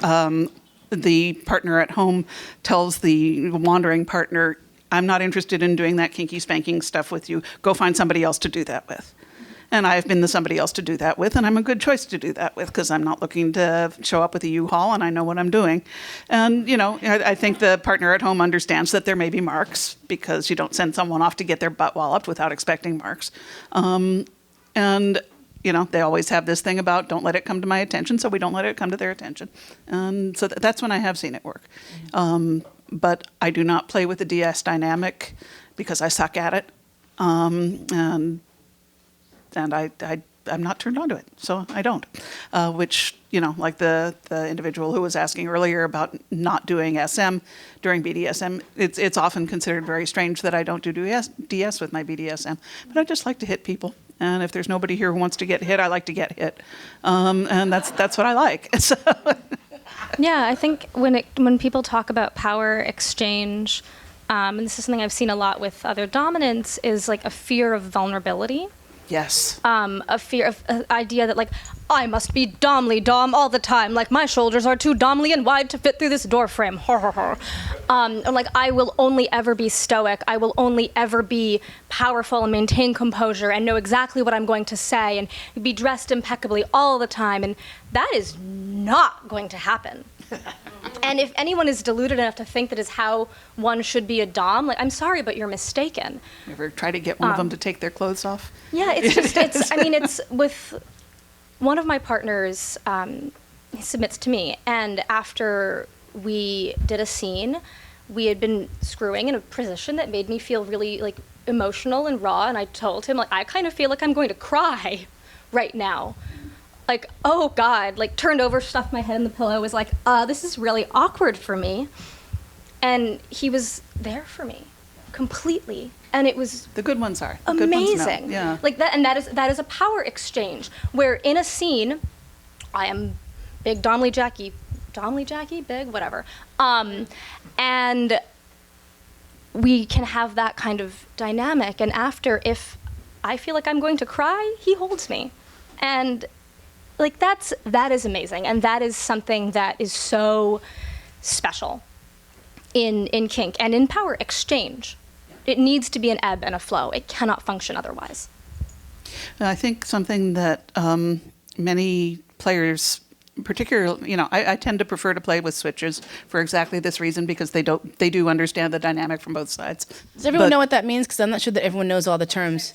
the partner at home tells the wandering partner, I'm not interested in doing that kinky spanking stuff with you. Go find somebody else to do that with. And I've been the somebody else to do that with, and I'm a good choice to do that with because I'm not looking to show up with a U-Haul and I know what I'm doing. And, I think the partner at home understands that there may be marks because you don't send someone off to get their butt walloped without expecting marks. And, they always have this thing about don't let it come to my attention, so we don't let it come to their attention. And so that's when I have seen it work. But I do not play with the DS dynamic because I suck at it. And I'm not turned on to it, so I don't. Which, like the individual who was asking earlier about not doing SM during BDSM, it's often considered very strange that I don't do DS with my BDSM. But I just like to hit people. And if there's nobody here who wants to get hit, I like to get hit. And that's what I like. So. Yeah, I think when people talk about power exchange, and this is something I've seen a lot with other dominants, is like a fear of vulnerability. Yes. A fear of idea that like I must be domly dom all the time, like my shoulders are too domly and wide to fit through this door frame. Or like I will only ever be stoic. I will only ever be powerful and maintain composure and know exactly what I'm going to say and be dressed impeccably all the time. And that is not going to happen. And if anyone is deluded enough to think that is how one should be a dom, like, I'm sorry, but you're mistaken. You ever try to get one of them to take their clothes off? Yeah, it's with one of my partners, he submits to me, and after we did a scene, we had been screwing in a position that made me feel really, like, emotional and raw, and I told him, like, I kind of feel like I'm going to cry right now. Like, oh God, like turned over, stuffed my head in the pillow, was like, this is really awkward for me. And he was there for me completely. And it was the good ones are. The amazing. Good ones know. Yeah. Like that, and that is a power exchange where in a scene, I am big Domly Jackie, big, whatever. And we can have that kind of dynamic. And after, if I feel like I'm going to cry, he holds me. And like that is amazing, and that is something that is so special in kink and in power exchange. It needs to be an ebb and a flow. It cannot function otherwise. I think something that many players, particularly, I tend to prefer to play with switches for exactly this reason, because they do understand the dynamic from both sides. Does everyone know what that means? Because I'm not sure that everyone knows all the terms.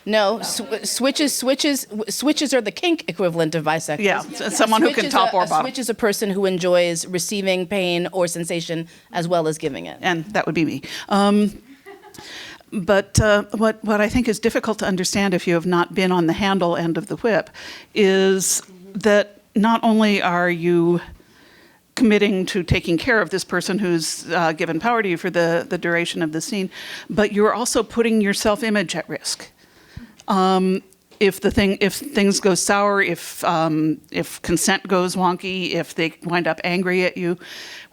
No, switches are the kink equivalent of bisexual. Yeah, someone who can top or bottom. A switch is a person who enjoys receiving pain or sensation as well as giving it. And that would be me. But what I think is difficult to understand if you have not been on the handle end of the whip is that not only are you committing to taking care of this person who's given power to you for the duration of the scene, but you're also putting your self-image at risk. If things go sour, if consent goes wonky, if they wind up angry at you,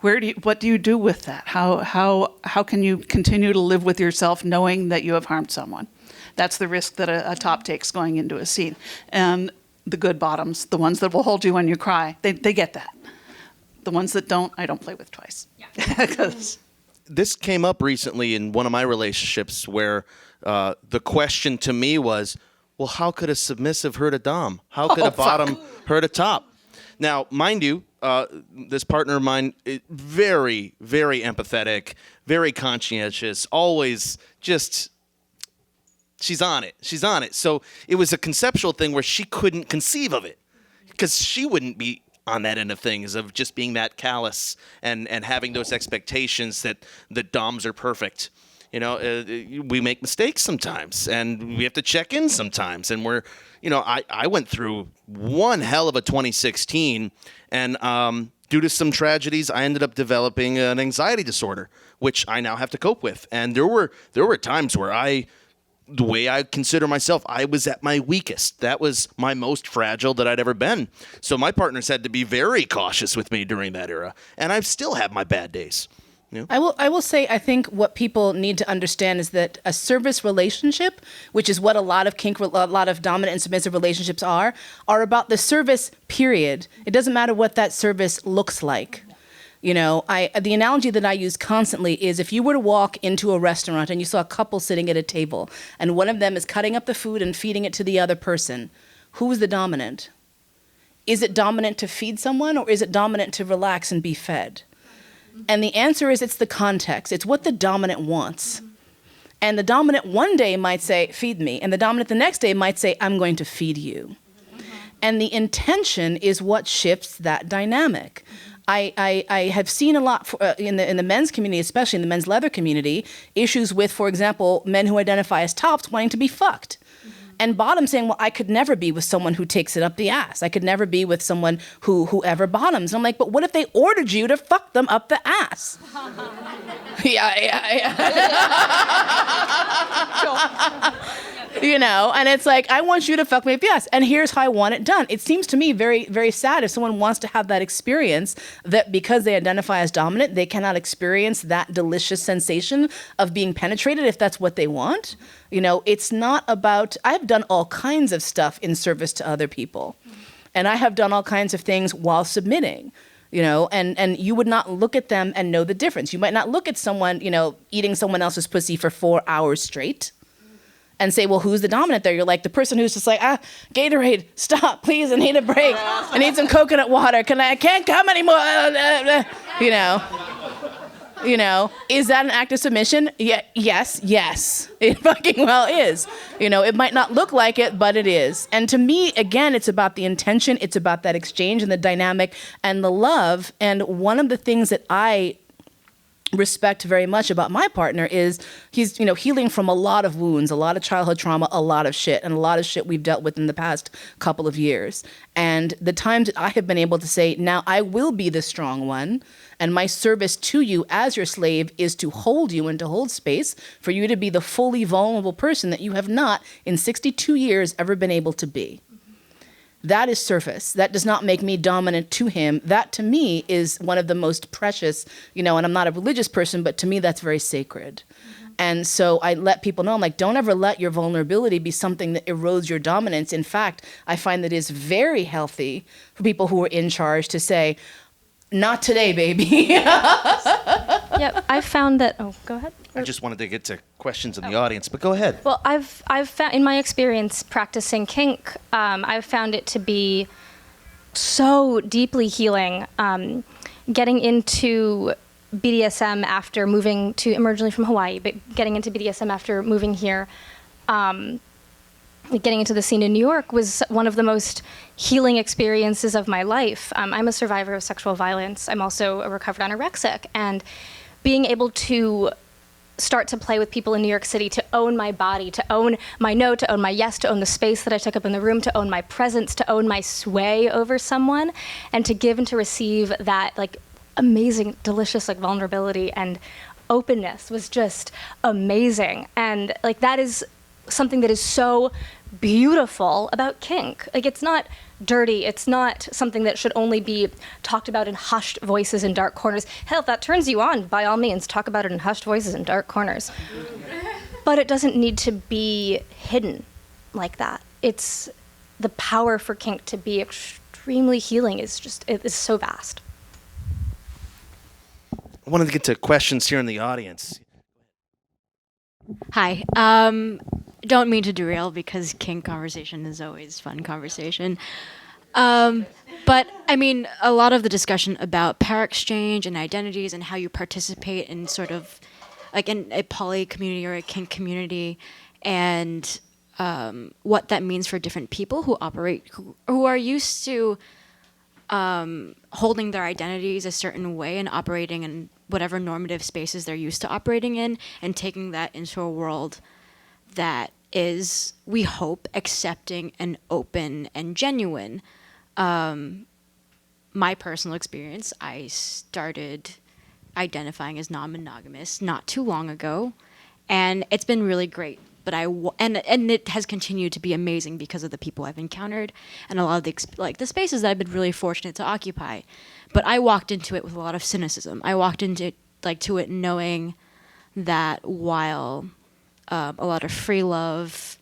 what do you do with that? How can you continue to live with yourself knowing that you have harmed someone? That's the risk that a top takes going into a scene. And the good bottoms, the ones that will hold you when you cry, they get that. The ones that don't, I don't play with twice. Yeah. 'Cause This came up recently in one of my relationships where the question to me was, well, how could a submissive hurt a dom? How could a bottom hurt a top? Now, mind you, this partner of mine, very, very empathetic, very conscientious, always just, she's on it. She's on it. So it was a conceptual thing where she couldn't conceive of it because she wouldn't be on that end of things, of just being that callous and having those expectations that the doms are perfect. You know, we make mistakes sometimes, and we have to check in sometimes. And I went through one hell of a 2016, and due to some tragedies, I ended up developing an anxiety disorder, which I now have to cope with. And there were times where the way I consider myself, I was at my weakest. That was my most fragile that I'd ever been. So my partners had to be very cautious with me during that era. And I've still had my bad days. You know? I will say, I think what people need to understand is that a service relationship, which is what a lot of dominant and submissive relationships are about the service, period. It doesn't matter what that service looks like. You know, the analogy that I use constantly is if you were to walk into a restaurant and you saw a couple sitting at a table and one of them is cutting up the food and feeding it to the other person, who is the dominant? Is it dominant to feed someone, or is it dominant to relax and be fed? And the answer is it's the context. It's what the dominant wants. And the dominant one day might say, feed me. And the dominant the next day might say, I'm going to feed you. And the intention is what shifts that dynamic. I have seen a lot in the men's community, especially in the men's leather community, issues with, for example, men who identify as tops wanting to be fucked. And bottom saying, well, I could never be with someone who takes it up the ass. I could never be with someone whoever bottoms. And I'm like, but what if they ordered you to fuck them up the ass? yeah. You know, and it's like, I want you to fuck me up the ass, and here's how I want it done. It seems to me very, very sad if someone wants to have that experience that because they identify as dominant, they cannot experience that delicious sensation of being penetrated if that's what they want. You know, it's not about, I've done all kinds of stuff in service to other people, and I have done all kinds of things while submitting. You know, and you would not look at them and know the difference. You might not look at someone, you know, eating someone else's pussy for 4 hours straight and say, well, who's the dominant there? You're like the person who's just like, Gatorade, stop, please, I need a break. I need some coconut water. I can't come anymore. You know, is that an act of submission? Yeah, yes, it fucking well is. You know, it might not look like it, but it is. And to me, again, it's about the intention. It's about that exchange and the dynamic and the love. And one of the things that I respect very much about my partner is he's, you know, healing from a lot of wounds, a lot of childhood trauma, a lot of shit, and a lot of shit we've dealt with in the past couple of years. And the times that I have been able to say, now I will be the strong one, and my service to you as your slave is to hold you and to hold space for you to be the fully vulnerable person that you have not in 62 years ever been able to be. That is surface. That does not make me dominant to him. That, to me, is one of the most precious, you know, and I'm not a religious person, but to me, that's very sacred. And so I let people know, I'm like, don't ever let your vulnerability be something that erodes your dominance. In fact, I find that it's very healthy for people who are in charge to say, not today, baby. Yep, I've found that, go ahead. I just wanted to get to questions in the audience, but go ahead. Well, I've found, in my experience practicing kink, I've found it to be so deeply healing. Getting into BDSM after moving to, I'm originally from Hawaii, but getting into BDSM after moving here, getting into the scene in New York was one of the most healing experiences of my life. I'm a survivor of sexual violence. I'm also a recovered anorexic, and being able to start to play with people in New York City, to own my body, to own my no, to own my yes, to own the space that I took up in the room, to own my presence, to own my sway over someone, and to give and to receive that like amazing, delicious like vulnerability and openness was just amazing. And like that is something that is so beautiful about kink. Like it's not dirty. It's not something that should only be talked about in hushed voices in dark corners. Hell, if that turns you on, by all means, talk about it in hushed voices in dark corners. But it doesn't need to be hidden like that. It's the power for kink to be extremely healing is just, it is so vast. I wanted to get to questions here in the audience. Hi. Don't mean to derail because kink conversation is always fun conversation. But I mean, a lot of the discussion about power exchange and identities and how you participate in sort of like in a poly community or a kink community, and what that means for different people who operate, who are used to holding their identities a certain way and operating in whatever normative spaces they're used to operating in, and taking that into a world that is, we hope, accepting and open and genuine. My personal experience, I started identifying as non-monogamous not too long ago, and it's been really great. But and it has continued to be amazing because of the people I've encountered and a lot of the spaces that I've been really fortunate to occupy. But I walked into it with a lot of cynicism. I walked into it knowing that while a lot of free love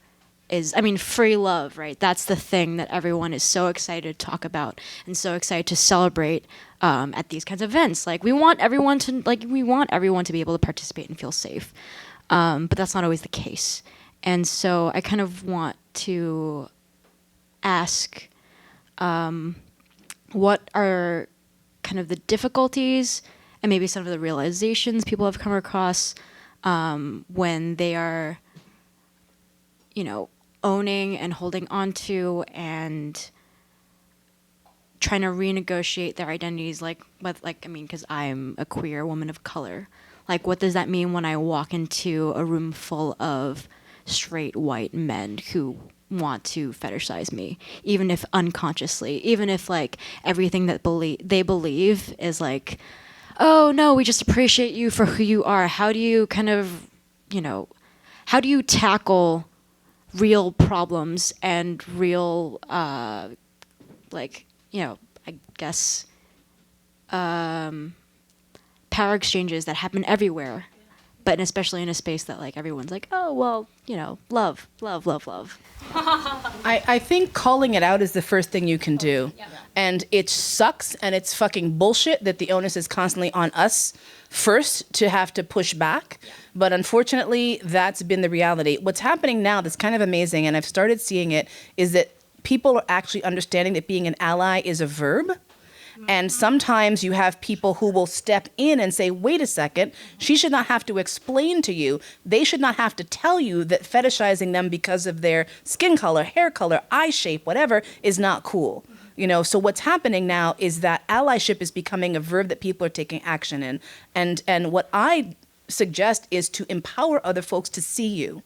free love, right? That's the thing that everyone is so excited to talk about and so excited to celebrate at these kinds of events. Like we want everyone to be able to participate and feel safe. But that's not always the case. And so I kind of want to ask, what are kind of the difficulties and maybe some of the realizations people have come across when they are, owning and holding onto and trying to renegotiate their identities, because I'm a queer woman of color. Like, what does that mean when I walk into a room full of straight white men who want to fetishize me, even if unconsciously, even if like everything that they believe is like, oh no, we just appreciate you for who you are. How do you kind of, how do you tackle real problems and real, I guess, power exchanges that happen everywhere, but especially in a space that like everyone's like, oh well, love. I think calling it out is the first thing you can do. Yeah. And it sucks and it's fucking bullshit that the onus is constantly on us first to have to push back. Yeah. But unfortunately, that's been the reality. What's happening now that's kind of amazing, and I've started seeing it, is that people are actually understanding that being an ally is a verb. And sometimes you have people who will step in and say, wait a second, she should not have to explain to you. They should not have to tell you that fetishizing them because of their skin color, hair color, eye shape, whatever, is not cool. So what's happening now is that allyship is becoming a verb that people are taking action in. And what I suggest is to empower other folks to see you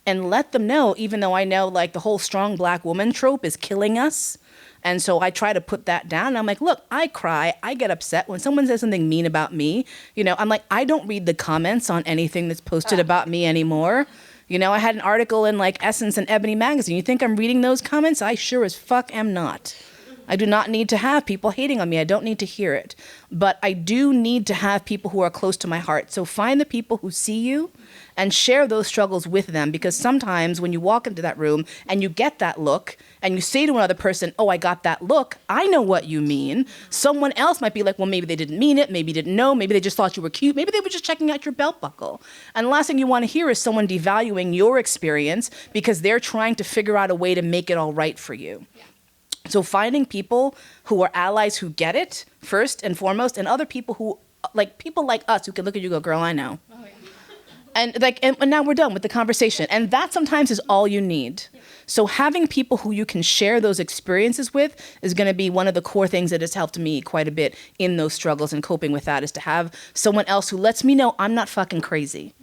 and let them know, even though I know like the whole strong black woman trope is killing us. And so I try to put that down. I'm like, look, I cry, I get upset when someone says something mean about me. I'm like, I don't read the comments on anything that's posted about me anymore. I had an article in like Essence and Ebony magazine. You think I'm reading those comments? I sure as fuck am not. I do not need to have people hating on me. I don't need to hear it. But I do need to have people who are close to my heart. So find the people who see you and share those struggles with them, because sometimes when you walk into that room and you get that look and you say to another person, oh, I got that look, I know what you mean. Someone else might be like, well, maybe they didn't mean it, maybe didn't know, maybe they just thought you were cute, maybe they were just checking out your belt buckle. And the last thing you want to hear is someone devaluing your experience because they're trying to figure out a way to make it all right for you. Yeah. So finding people who are allies who get it first and foremost, and other people who, like people like us who can look at you and go, girl, I know. Oh, yeah. And now we're done with the conversation. And that sometimes is all you need. Yeah. So having people who you can share those experiences with is going to be one of the core things that has helped me quite a bit in those struggles and coping with that, is to have someone else who lets me know I'm not fucking crazy.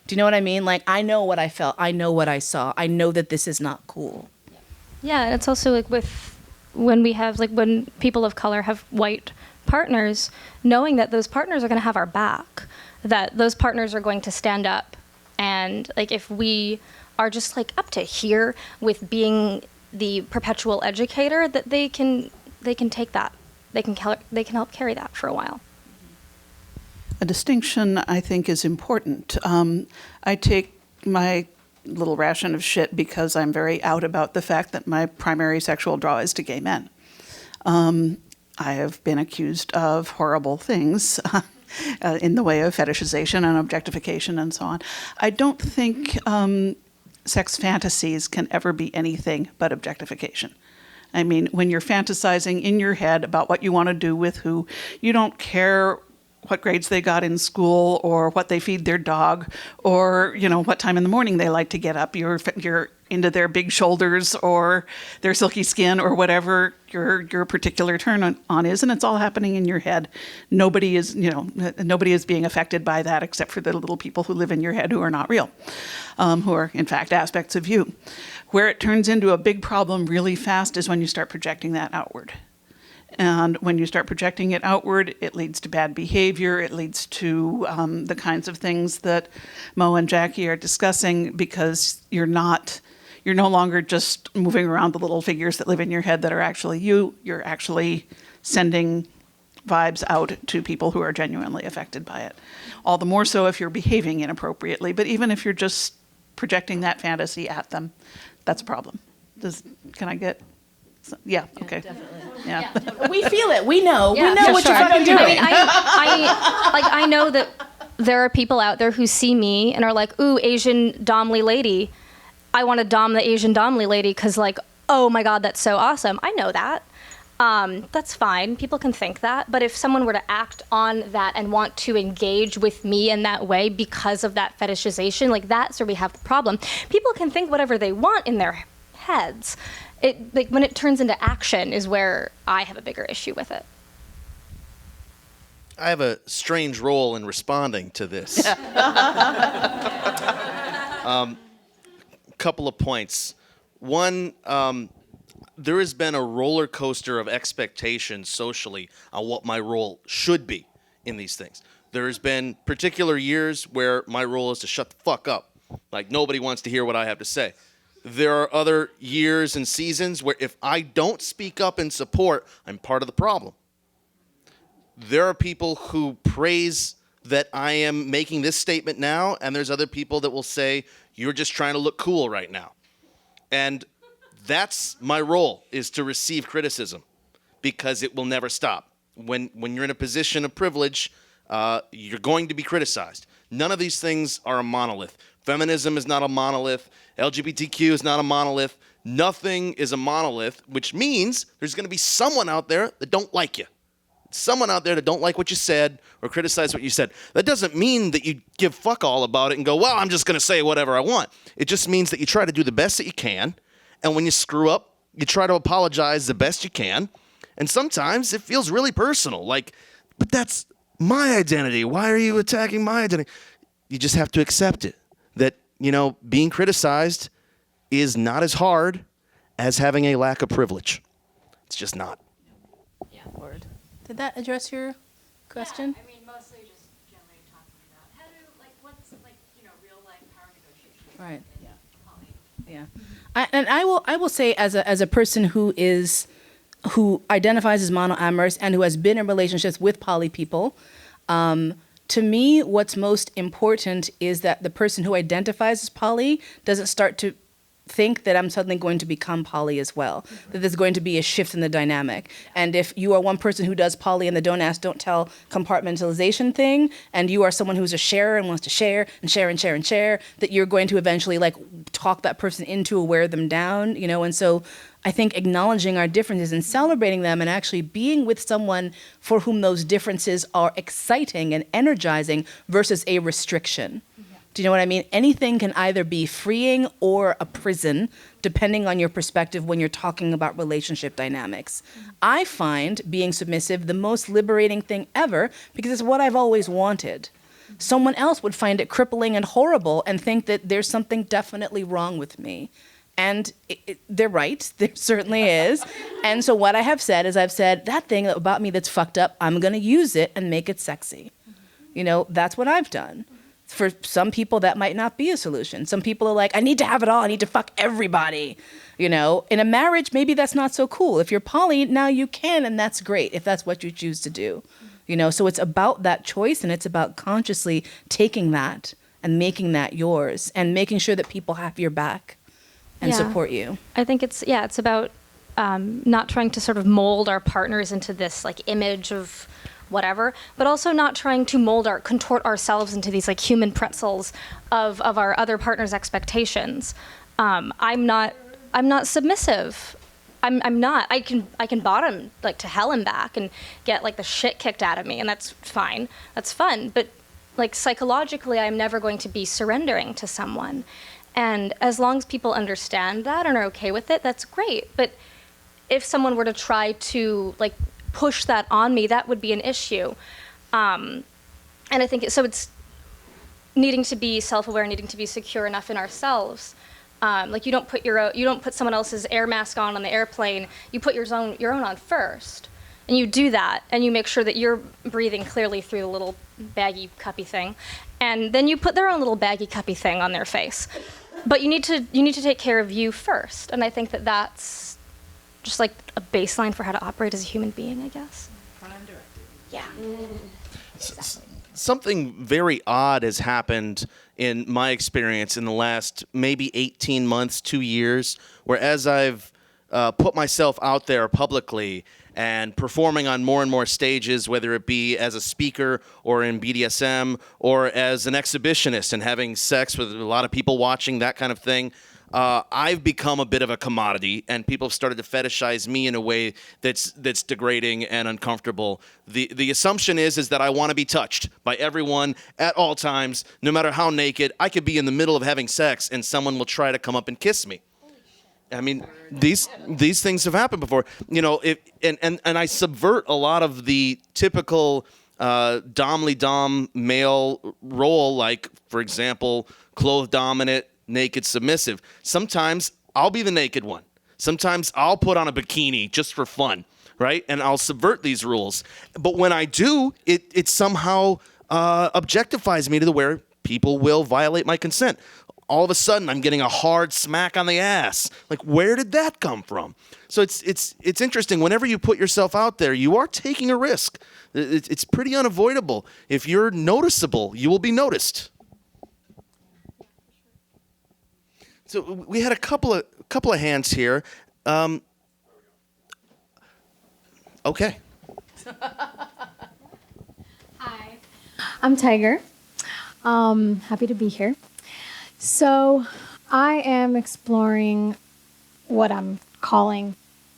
Do you know what I mean? Like, I know what I felt. I know what I saw. I know that this is not cool. Yeah, and it's also like when people of color have white partners, knowing that those partners are going to have our back, that those partners are going to stand up, and like if we are just like up to here with being the perpetual educator, that they can take that, they can help carry that for a while. A distinction I think is important. I take my little ration of shit because I'm very out about the fact that my primary sexual draw is to gay men. I have been accused of horrible things in the way of fetishization and objectification and so on. I don't think sex fantasies can ever be anything but objectification. I mean, when you're fantasizing in your head about what you want to do with who, you don't care what grades they got in school or what they feed their dog or, you know, what time in the morning they like to get up. You're into their big shoulders or their silky skin or whatever your particular turn on is, and it's all happening in your head. Nobody is being affected by that except for the little people who live in your head who are not real, who are, in fact, aspects of you. Where it turns into a big problem really fast is when you start projecting that outward. And when you start projecting it outward, it leads to bad behavior. It leads to the kinds of things that Mo and Jackie are discussing, because you're no longer just moving around the little figures that live in your head that are actually you. You're actually sending vibes out to people who are genuinely affected by it. All the more so if you're behaving inappropriately. But even if you're just projecting that fantasy at them, that's a problem. Can I get... Yeah. Okay. Definitely. Yeah. We feel it. We know. Yeah, we know for what sure. you're fucking doing. I know that there are people out there who see me and are like, ooh, Asian domly lady. I want to dom the Asian domly lady because, like, oh my God, that's so awesome. I know that. That's fine. People can think that. But if someone were to act on that and want to engage with me in that way because of that fetishization, like, that's where we have the problem. People can think whatever they want in their heads. When it turns into action is where I have a bigger issue with it. I have a strange role in responding to this. Couple of points. One, there has been a roller coaster of expectations socially on what my role should be in these things. There's been particular years where my role is to shut the fuck up. Like, nobody wants to hear what I have to say. There are other years and seasons where if I don't speak up in support, I'm part of the problem. There are people who praise that I am making this statement now, and there's other people that will say, you're just trying to look cool right now. And that's my role, is to receive criticism, because it will never stop. When you're in a position of privilege, you're going to be criticized. None of these things are a monolith. Feminism is not a monolith. LGBTQ is not a monolith. Nothing is a monolith, which means there's going to be someone out there that don't like you. Someone out there that don't like what you said or criticize what you said. That doesn't mean that you give fuck all about it and go, well, I'm just going to say whatever I want. It just means that you try to do the best that you can. And when you screw up, you try to apologize the best you can. And sometimes it feels really personal. Like, but that's my identity. Why are you attacking my identity? You just have to accept it. That, being criticized is not as hard as having a lack of privilege. It's just not. Yeah, word. Did that address your question? Yeah, I mean, mostly just generally talking about how to, what's, real life power negotiations. Right. Yeah. Yeah. I will say, as a person who identifies as monoamorous and who has been in relationships with poly people, to me, what's most important is that the person who identifies as poly doesn't start to think that I'm suddenly going to become poly as well, that there's going to be a shift in the dynamic. And if you are one person who does poly and the don't ask, don't tell compartmentalization thing, and you are someone who's a sharer and wants to share and share and share and share, that you're going to eventually talk that person into or wear them down, and so I think acknowledging our differences and celebrating them and actually being with someone for whom those differences are exciting and energizing versus a restriction. Do you know what I mean? Anything can either be freeing or a prison, depending on your perspective when you're talking about relationship dynamics. I find being submissive the most liberating thing ever because it's what I've always wanted. someone else would find it crippling and horrible and think that there's something definitely wrong with me. And they're right, there certainly is. And so what I have said is I've said, that thing about me that's fucked up, I'm gonna use it and make it sexy. You know, that's what I've done. For some people, that might not be a solution. Some people are like, I need to have it all, I need to fuck everybody. You know, in a marriage, maybe that's not so cool. If you're poly, now you can, and that's great, if that's what you choose to do. You know, so it's about that choice, and it's about consciously taking that and making that yours, and making sure that people have your back and support you. I think it's about not trying to sort of mold our partners into this like image of whatever, but also not trying to contort ourselves into these like human pretzels of our other partner's expectations. I'm not submissive. I'm not. I can bottom like to hell and back and get like the shit kicked out of me, and that's fine. That's fun. But like psychologically, I'm never going to be surrendering to someone. And as long as people understand that and are okay with it, that's great. But if someone were to try to like push that on me, that would be an issue. And I think it's needing to be self-aware, needing to be secure enough in ourselves. Like you don't put someone else's air mask on the airplane. You put your own on first, and you do that, and you make sure that you're breathing clearly through the little baggy cuppy thing, and then you put their own little baggy cuppy thing on their face. But you need to take care of you first, and I think that that's just like a baseline for how to operate as a human being, I guess. Yeah. Something very odd has happened in my experience in the last maybe 18 months, 2 years, where as I've put myself out there publicly and performing on more and more stages, whether it be as a speaker or in BDSM or as an exhibitionist and having sex with a lot of people watching, that kind of thing, I've become a bit of a commodity, and people have started to fetishize me in a way that's degrading and uncomfortable. The assumption is that I want to be touched by everyone at all times, no matter how naked. I could be in the middle of having sex, and someone will try to come up and kiss me. I mean, these things have happened before. You know, and I subvert a lot of the typical dom male role, like, for example, clothed dominant, naked submissive. Sometimes I'll be the naked one. Sometimes I'll put on a bikini just for fun, right? And I'll subvert these rules. But when I do, it somehow objectifies me to the where people will violate my consent. All of a sudden, I'm getting a hard smack on the ass. Like, where did that come from? So it's interesting. Whenever you put yourself out there, you are taking a risk. It's pretty unavoidable. If you're noticeable, you will be noticed. So we had a couple of hands here. Okay. Hi, I'm Tiger. Happy to be here. So I am exploring what I'm calling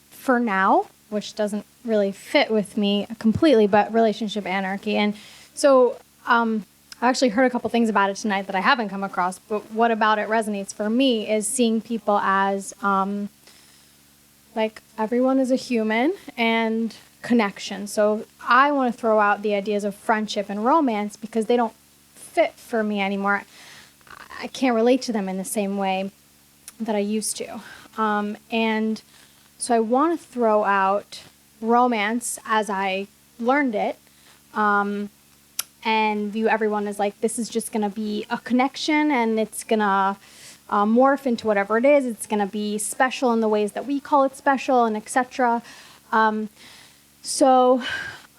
for now, which doesn't really fit with me completely, but relationship anarchy. And so I actually heard a couple things about it tonight that I haven't come across, but what about it resonates for me is seeing people as like everyone is a human and connection. So I want to throw out the ideas of friendship and romance because they don't fit for me anymore. I can't relate to them in the same way that I used to. And so I want to throw out romance as I learned it, and view everyone as like, this is just going to be a connection, and it's going to morph into whatever it is. It's going to be special in the ways that we call it special, and etc. So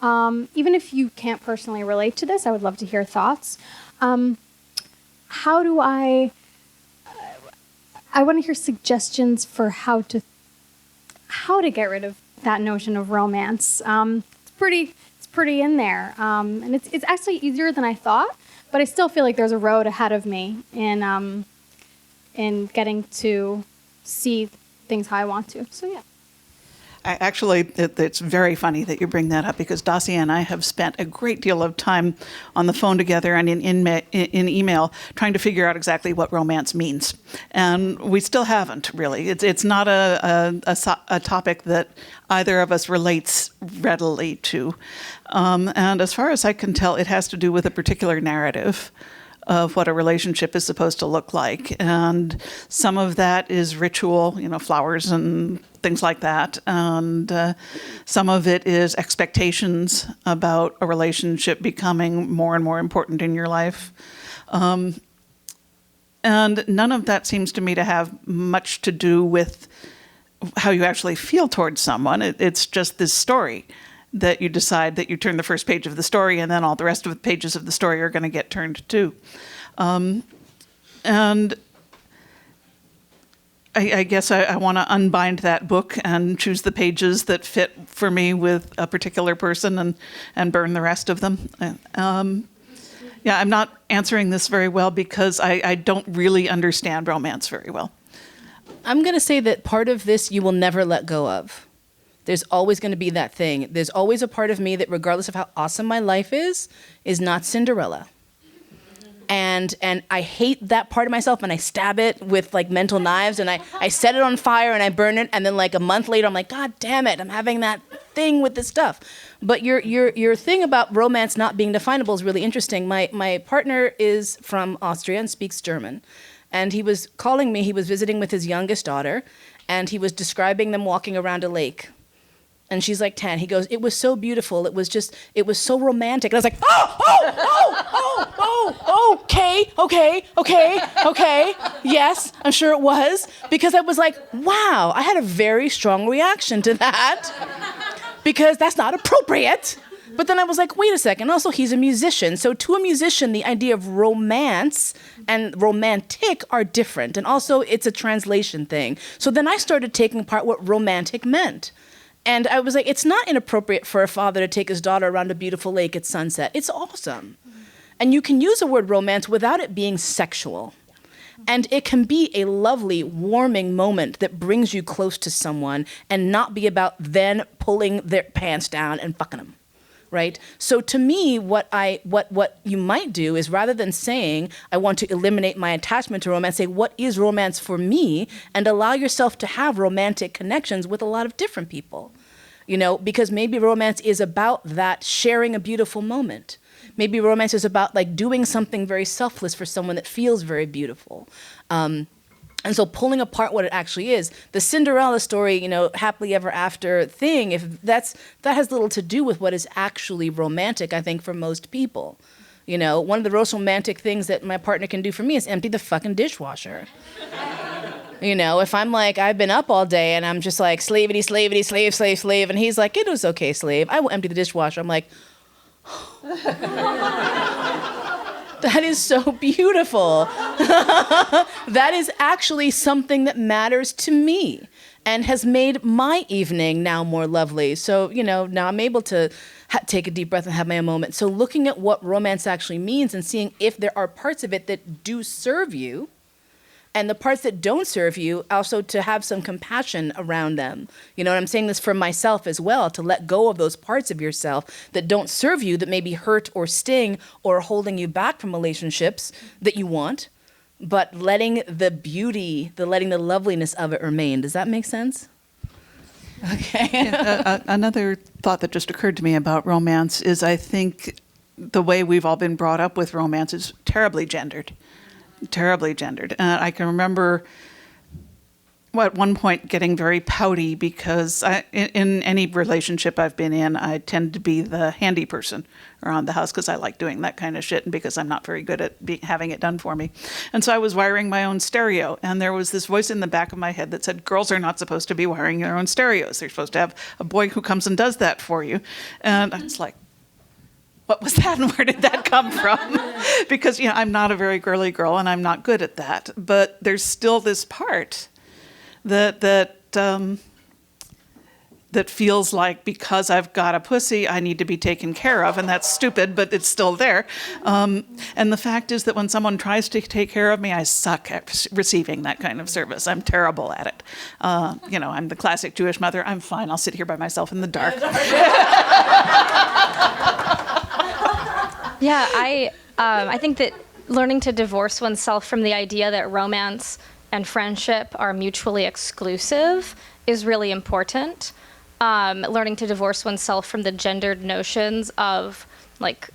even if you can't personally relate to this, I would love to hear thoughts. How do I want to hear suggestions for how to get rid of that notion of romance. It's pretty in there, and it's actually easier than I thought. But I still feel like there's a road ahead of me in getting to see things how I want to. So yeah. It's very funny that you bring that up because Dacia and I have spent a great deal of time on the phone together and in email trying to figure out exactly what romance means. And we still haven't, really. It's not a topic that either of us relates readily to. And as far as I can tell, it has to do with a particular narrative of what a relationship is supposed to look like. And some of that is ritual, flowers and things like that. And some of it is expectations about a relationship becoming more and more important in your life. And none of that seems to me to have much to do with how you actually feel towards someone. It's just this story that you decide that you turn the first page of the story and then all the rest of the pages of the story are going to get turned too. And I guess I want to unbind that book and choose the pages that fit for me with a particular person and burn the rest of them. Yeah, I'm not answering this very well because I don't really understand romance very well. I'm going to say that part of this you will never let go of. There's always going to be that thing. There's always a part of me that, regardless of how awesome my life is not Cinderella. And I hate that part of myself, and I stab it with like mental knives, and I set it on fire and I burn it, and then like a month later I'm like, God damn it, I'm having that thing with this stuff. But your thing about romance not being definable is really interesting. My partner is from Austria and speaks German, and he was calling me. He was visiting with his youngest daughter, and he was describing them walking around a lake. And she's like 10. He goes, it was so beautiful. It was so romantic. And I was like, okay. Yes, I'm sure it was. Because I was like, wow, I had a very strong reaction to that. Because that's not appropriate. But then I was like, wait a second. Also, he's a musician. So to a musician, the idea of romance and romantic are different. And also, it's a translation thing. So then I started taking apart what romantic meant. And I was like, it's not inappropriate for a father to take his daughter around a beautiful lake at sunset. It's awesome. And you can use the word romance without it being sexual. And it can be a lovely, warming moment that brings you close to someone and not be about then pulling their pants down and fucking them. Right? So to me, what you might do is, rather than saying, I want to eliminate my attachment to romance, say, what is romance for me? And allow yourself to have romantic connections with a lot of different people. Because maybe romance is about that sharing a beautiful moment. Maybe romance is about like doing something very selfless for someone that feels very beautiful. And so pulling apart what it actually is, the Cinderella story, happily ever after thing, if that has little to do with what is actually romantic, I think, for most people. One of the most romantic things that my partner can do for me is empty the fucking dishwasher. If I'm like, I've been up all day and I'm just like, slavity, slavity, slave, slave, slave, and he's like, it was okay, slave, I will empty the dishwasher. I'm like, that is so beautiful. That is actually something that matters to me and has made my evening now more lovely. So, now I'm able to take a deep breath and have my own moment. So looking at what romance actually means and seeing if there are parts of it that do serve you, and the parts that don't serve you, also to have some compassion around them. And I'm saying this for myself as well, to let go of those parts of yourself that don't serve you, that maybe hurt or sting or are holding you back from relationships that you want, but letting the beauty, letting the loveliness of it remain. Does that make sense? Okay. Another thought that just occurred to me about romance is, I think the way we've all been brought up with romance is terribly gendered. I can remember at one point getting very pouty because in any relationship I've been in, I tend to be the handy person around the house because I like doing that kind of shit and because I'm not very good at having it done for me. And so I was wiring my own stereo, and there was this voice in the back of my head that said, girls are not supposed to be wiring their own stereos. They're supposed to have a boy who comes and does that for you. And I was like, what was that and where did that come from? Because, I'm not a very girly girl and I'm not good at that. But there's still this part that that feels like because I've got a pussy, I need to be taken care of, and that's stupid, but it's still there. And the fact is that when someone tries to take care of me, I suck at receiving that kind of service. I'm terrible at it. I'm the classic Jewish mother. I'm fine. I'll sit here by myself in the dark. Yeah, I think that learning to divorce oneself from the idea that romance and friendship are mutually exclusive is really important. Learning to divorce oneself from the gendered notions of, like,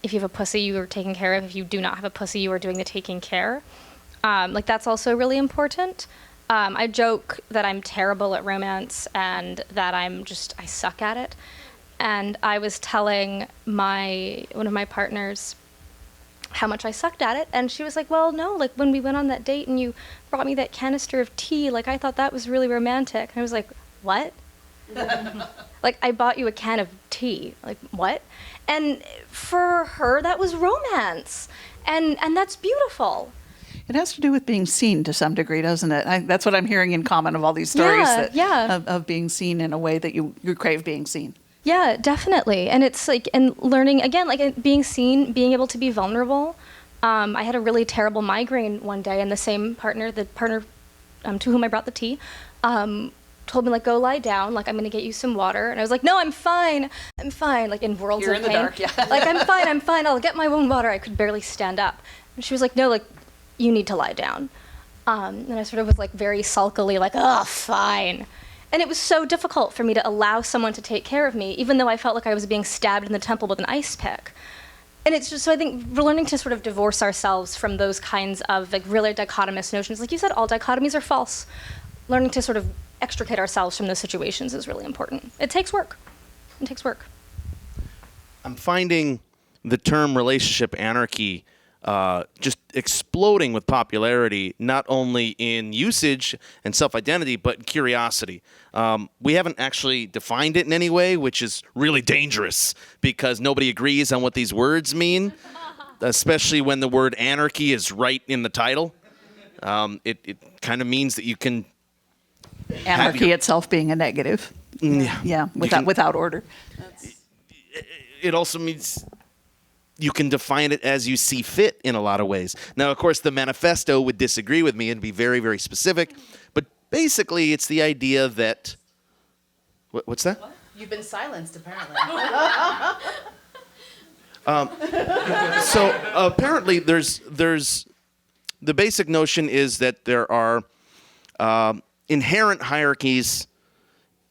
if you have a pussy, you are taken care of. If you do not have a pussy, you are doing the taking care. That's also really important. I joke that I'm terrible at romance and that I suck at it. And I was telling one of my partners how much I sucked at it, and she was like, well, no, like, when we went on that date and you brought me that canister of tea, like, I thought that was really romantic. And I was like, what? Like, I bought you a can of tea. Like, what? And for her, that was romance. And that's beautiful. It has to do with being seen to some degree, doesn't it? That's what I'm hearing in common of all these stories. Of being seen in a way that you crave being seen. Yeah, definitely. And it's like, and learning, again, like being seen, being able to be vulnerable. I had a really terrible migraine one day, and the partner to whom I brought the tea, told me, like, go lie down, like, I'm gonna get you some water. And I was like, no, I'm fine, like, in worlds You're of in pain. the dark, yeah. Like, I'm fine, I'll get my own water. I could barely stand up. And she was like, no, like, you need to lie down. And I sort of was, like, very sulkily, like, oh, fine. And it was so difficult for me to allow someone to take care of me, even though I felt like I was being stabbed in the temple with an ice pick. And it's just, so I think we're learning to sort of divorce ourselves from those kinds of, like, really dichotomous notions. Like you said, all dichotomies are false. Learning to sort of extricate ourselves from those situations is really important. It takes work. I'm finding the term relationship anarchy just exploding with popularity, not only in usage and self-identity, but in curiosity. We haven't actually defined it in any way, which is really dangerous because nobody agrees on what these words mean, especially when the word anarchy is right in the title. It kind of means that you can... Anarchy itself being a negative. Yeah, without order. It also means... you can define it as you see fit in a lot of ways. Now, of course, the manifesto would disagree with me and be very, very specific. But basically, it's the idea that... What's that? What? You've been silenced, apparently. So apparently, there's the basic notion is that there are inherent hierarchies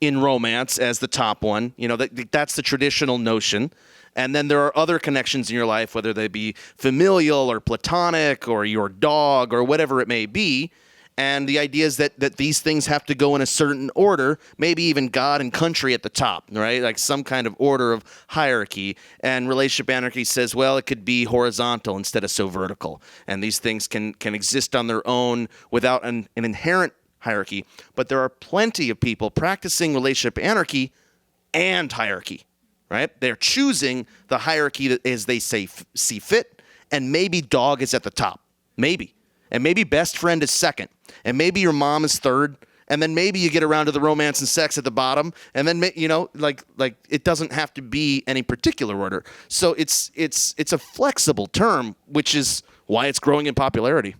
in romance as the top one. You know, that's the traditional notion. And then there are other connections in your life, whether they be familial or platonic or your dog or whatever it may be. And the idea is that these things have to go in a certain order, maybe even God and country at the top, right? Like some kind of order of hierarchy. And relationship anarchy says, well, it could be horizontal instead of so vertical. And these things can exist on their own without an inherent hierarchy. But there are plenty of people practicing relationship anarchy and hierarchy. Right? They're choosing the hierarchy that, as they say, see fit, and maybe dog is at the top, maybe. And maybe best friend is second, and maybe your mom is third, and then maybe you get around to the romance and sex at the bottom, and then, you know, like it doesn't have to be any particular order. So it's a flexible term, which is why it's growing in popularity.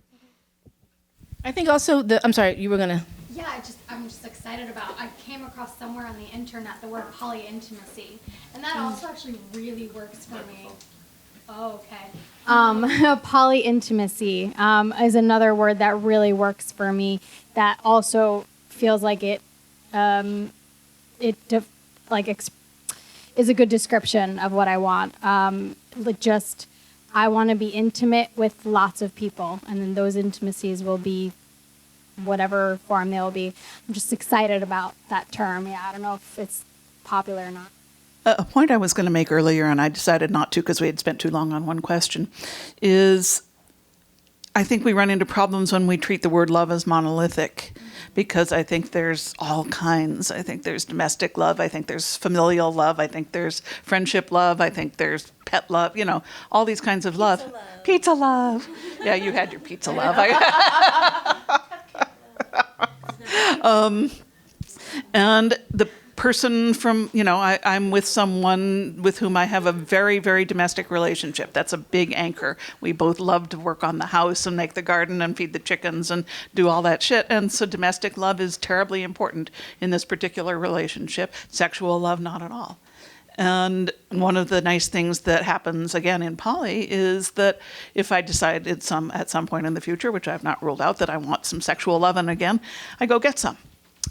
I think also I'm sorry, you were gonna... Yeah, I'm just excited about. I came across somewhere on the internet the word polyintimacy, and that also actually really works for me. Oh, okay. Polyintimacy is another word that really works for me. That also feels like is a good description of what I want. I want to be intimate with lots of people, and then those intimacies will be whatever form they will be. I'm just excited about that term. Yeah, I don't know if it's popular or not. A point I was going to make earlier, and I decided not to because we had spent too long on one question, is I think we run into problems when we treat the word love as monolithic, because I think there's all kinds. I think there's domestic love. I think there's familial love. I think there's friendship love. I think there's pet love. You know, all these kinds of love. Pizza love. Yeah, you had your pizza love. And the person from, I'm with someone with whom I have a very, very domestic relationship. That's a big anchor. We both love to work on the house and make the garden and feed the chickens and do all that shit. And so domestic love is terribly important in this particular relationship. Sexual love, not at all. And one of the nice things that happens, again, in poly is that if I decide at some point in the future, which I've not ruled out, that I want some sexual loving again, I go get some.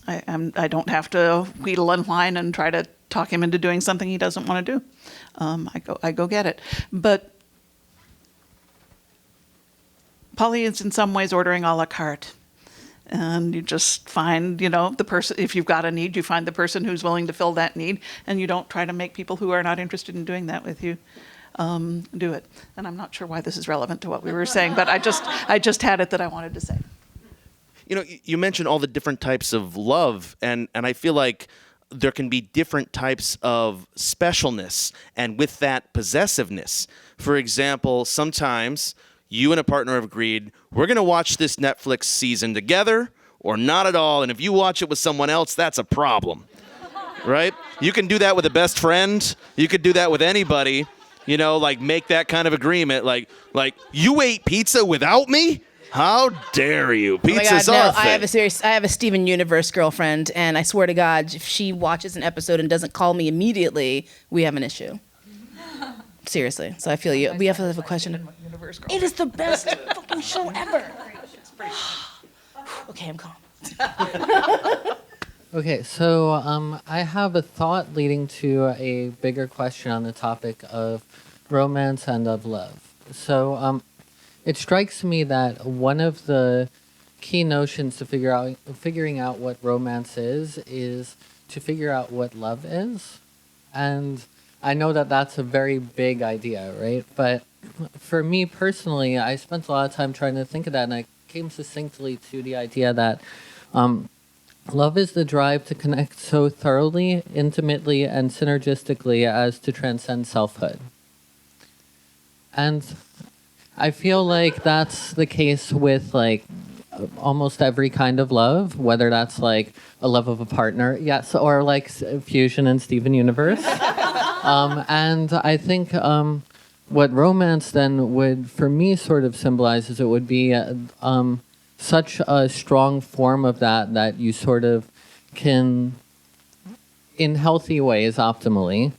I don't have to wheedle and whine and try to talk him into doing something he doesn't want to do. I go get it. But poly is in some ways ordering a la carte. And you just find, the person, if you've got a need, you find the person who's willing to fill that need, and you don't try to make people who are not interested in doing that with you do it. And I'm not sure why this is relevant to what we were saying, but I just had it that I wanted to say. You mentioned all the different types of love, and I feel like there can be different types of specialness, and with that, possessiveness. For example, sometimes you and a partner have agreed, we're going to watch this Netflix season together or not at all. And if you watch it with someone else, that's a problem, right? You can do that with a best friend. You could do that with anybody, make that kind of agreement. Like you ate pizza without me? How dare you? Pizza's our thing. I have a Steven Universe girlfriend, and I swear to God, if she watches an episode and doesn't call me immediately, we have an issue. Seriously. So I feel you. We have to have a question. It is the best fucking show ever. Okay, I'm calm. Okay, so I have a thought leading to a bigger question on the topic of romance and of love. So it strikes me that one of the key notions to figuring out what romance is to figure out what love is. And I know that that's a very big idea, right? But for me personally, I spent a lot of time trying to think of that, and I came succinctly to the idea that love is the drive to connect so thoroughly, intimately, and synergistically as to transcend selfhood. And I feel like that's the case with almost every kind of love, whether that's a love of a partner, yes, or Fusion and Steven Universe. And I think what romance then would, for me, sort of symbolizes it would be such a strong form of that you sort of can, in healthy ways, optimally,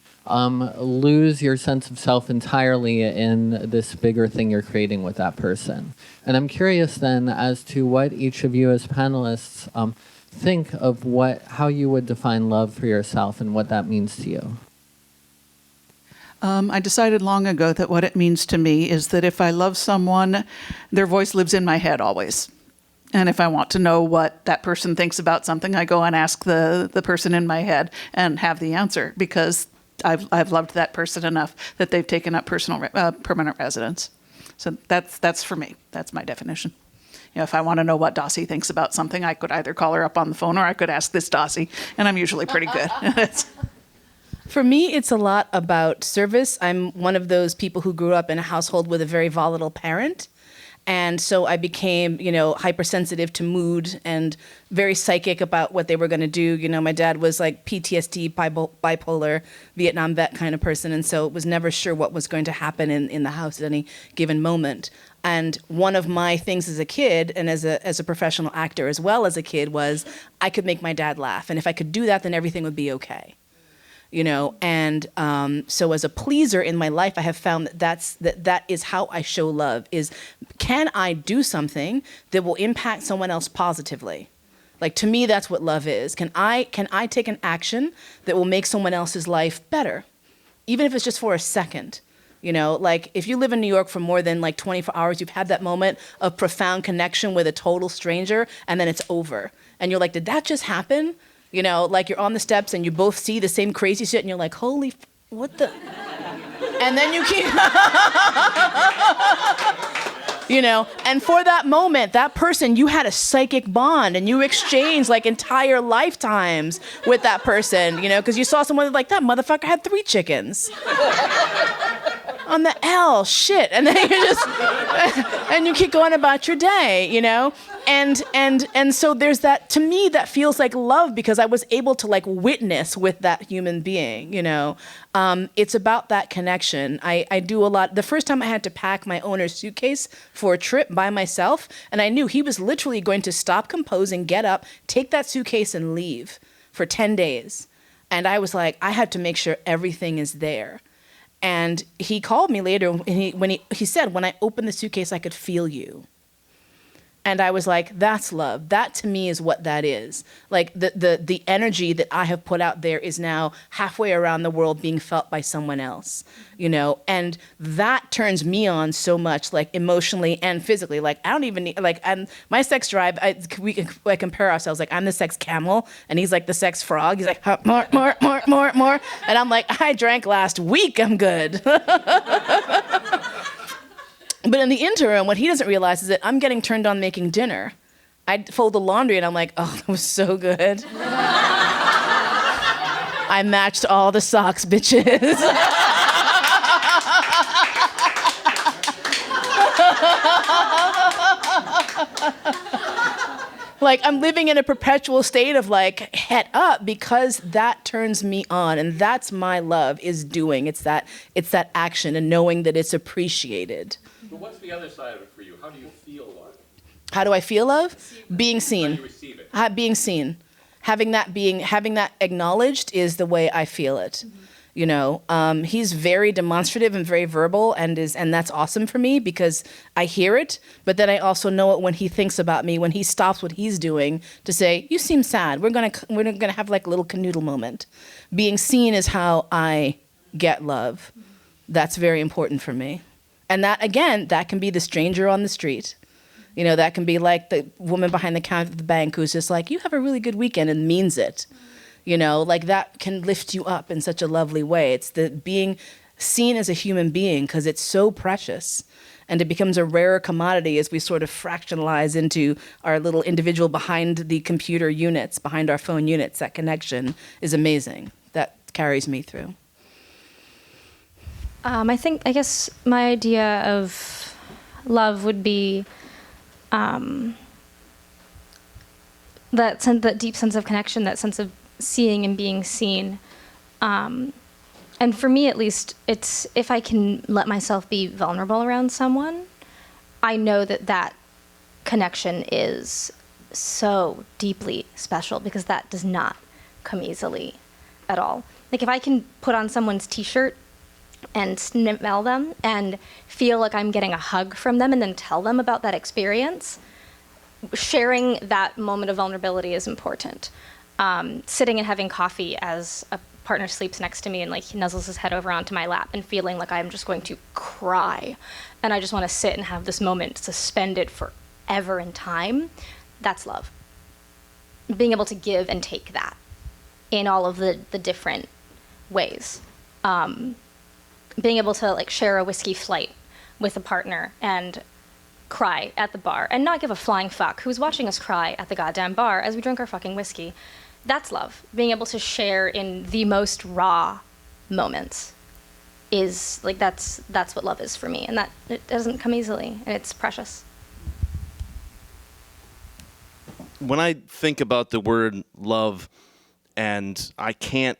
lose your sense of self entirely in this bigger thing you're creating with that person. And I'm curious then as to what each of you as panelists think of how you would define love for yourself and what that means to you. I decided long ago that what it means to me is that if I love someone, their voice lives in my head always. And if I want to know what that person thinks about something, I go and ask the person in my head and have the answer, because I've loved that person enough that they've taken up permanent residence. So that's for me. That's my definition. If I want to know what Dossie thinks about something, I could either call her up on the phone or I could ask this Dossie, and I'm usually pretty good. For me, it's a lot about service. I'm one of those people who grew up in a household with a very volatile parent. And so I became, hypersensitive to mood and very psychic about what they were going to do. My dad was PTSD, bipolar, Vietnam vet kind of person. And so was never sure what was going to happen in the house at any given moment. And one of my things as a kid and as a professional actor as well as a kid was I could make my dad laugh. And if I could do that, then everything would be okay. And so as a pleaser in my life, I have found that is how I show love, is can I do something that will impact someone else positively? To me, that's what love is. Can I take an action that will make someone else's life better? Even if it's just for a second. If you live in New York for more than 24 hours, you've had that moment of profound connection with a total stranger, and then it's over. And you're like, did that just happen? You're on the steps and you both see the same crazy shit and you're like, holy, what the? And then you keep, and for that moment, that person, you had a psychic bond and you exchanged entire lifetimes with that person, because you saw someone that motherfucker had 3 chickens. on the L, shit. And then you just, and you keep going about your day, you know? And so there's that, to me, that feels like love because I was able to like witness with that human being, you know? It's about that connection. I do a lot. The first time I had to pack my owner's suitcase for a trip by myself, and I knew he was literally going to stop composing, get up, take that suitcase and leave for 10 days. And I was like, I had to make sure everything is there. And he called me later and he said, when I opened the suitcase, I could feel you. And I was like, that's love. That to me is what that is. Like the energy that I have put out there is now halfway around the world being felt by someone else, you know? And that turns me on so much, like emotionally and physically. Like I don't even need, like my sex drive, we compare ourselves. Like I'm the sex camel and he's like the sex frog. He's like, more. And I'm like, I drank last week, I'm good. But in the interim, what he doesn't realize is that I'm getting turned on making dinner. I fold the laundry and I'm like, oh, that was so good. I matched all the socks, bitches. Like I'm living in a perpetual state of like het up because that turns me on, and that's my love is doing. It's that action and knowing that it's appreciated. But what's the other side of it for you? How do you feel love? How do I feel love? Being seen. How do you receive it? Being seen. Having that acknowledged is the way I feel it. Mm-hmm. You know, he's very demonstrative and very verbal, and that's awesome for me because I hear it. But then I also know it when he thinks about me, when he stops what he's doing to say, "You seem sad. We're gonna have like a little canoodle moment." Being seen is how I get love. That's very important for me, and that again, that can be the stranger on the street. You know, that can be like the woman behind the counter at the bank who's just like, "You have a really good weekend," and means it. You know, like that can lift you up in such a lovely way. It's the being seen as a human being because it's so precious. And it becomes a rarer commodity as we sort of fractionalize into our little individual behind the computer units, behind our phone units. That connection is amazing. That carries me through. I guess my idea of love would be that deep sense of connection, that sense of seeing and being seen. And for me, at least, it's if I can let myself be vulnerable around someone, I know that connection is so deeply special because that does not come easily at all. Like if I can put on someone's t-shirt and smell them and feel like I'm getting a hug from them and then tell them about that experience, sharing that moment of vulnerability is important. Sitting and having coffee as a partner sleeps next to me and like he nuzzles his head over onto my lap and feeling like I'm just going to cry and I just want to sit and have this moment suspended forever in time, that's love. Being able to give and take that in all of the different ways. Being able to like share a whiskey flight with a partner and cry at the bar and not give a flying fuck who's watching us cry at the goddamn bar as we drink our fucking whiskey. That's love. Being able to share in the most raw moments is like that's what love is for me, and that it doesn't come easily and it's precious. When I think about the word love, and I can't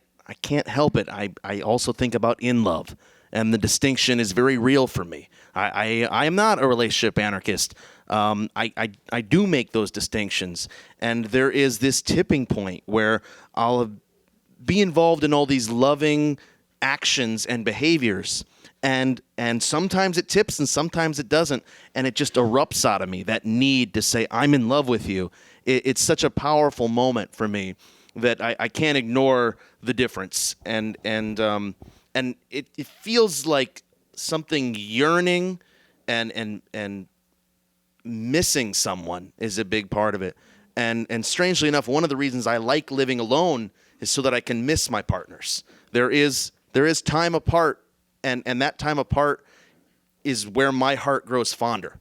help it, I also think about in love, and the distinction is very real for me. I am not a relationship anarchist. I do make those distinctions, and there is this tipping point where I'll be involved in all these loving actions and behaviors, and sometimes it tips and sometimes it doesn't, and it just erupts out of me, that need to say I'm in love with you. It's such a powerful moment for me that I can't ignore the difference, and it feels like something yearning and missing someone is a big part of it. And strangely enough, one of the reasons I like living alone is so that I can miss my partners. There is time apart, and that time apart is where my heart grows fonder.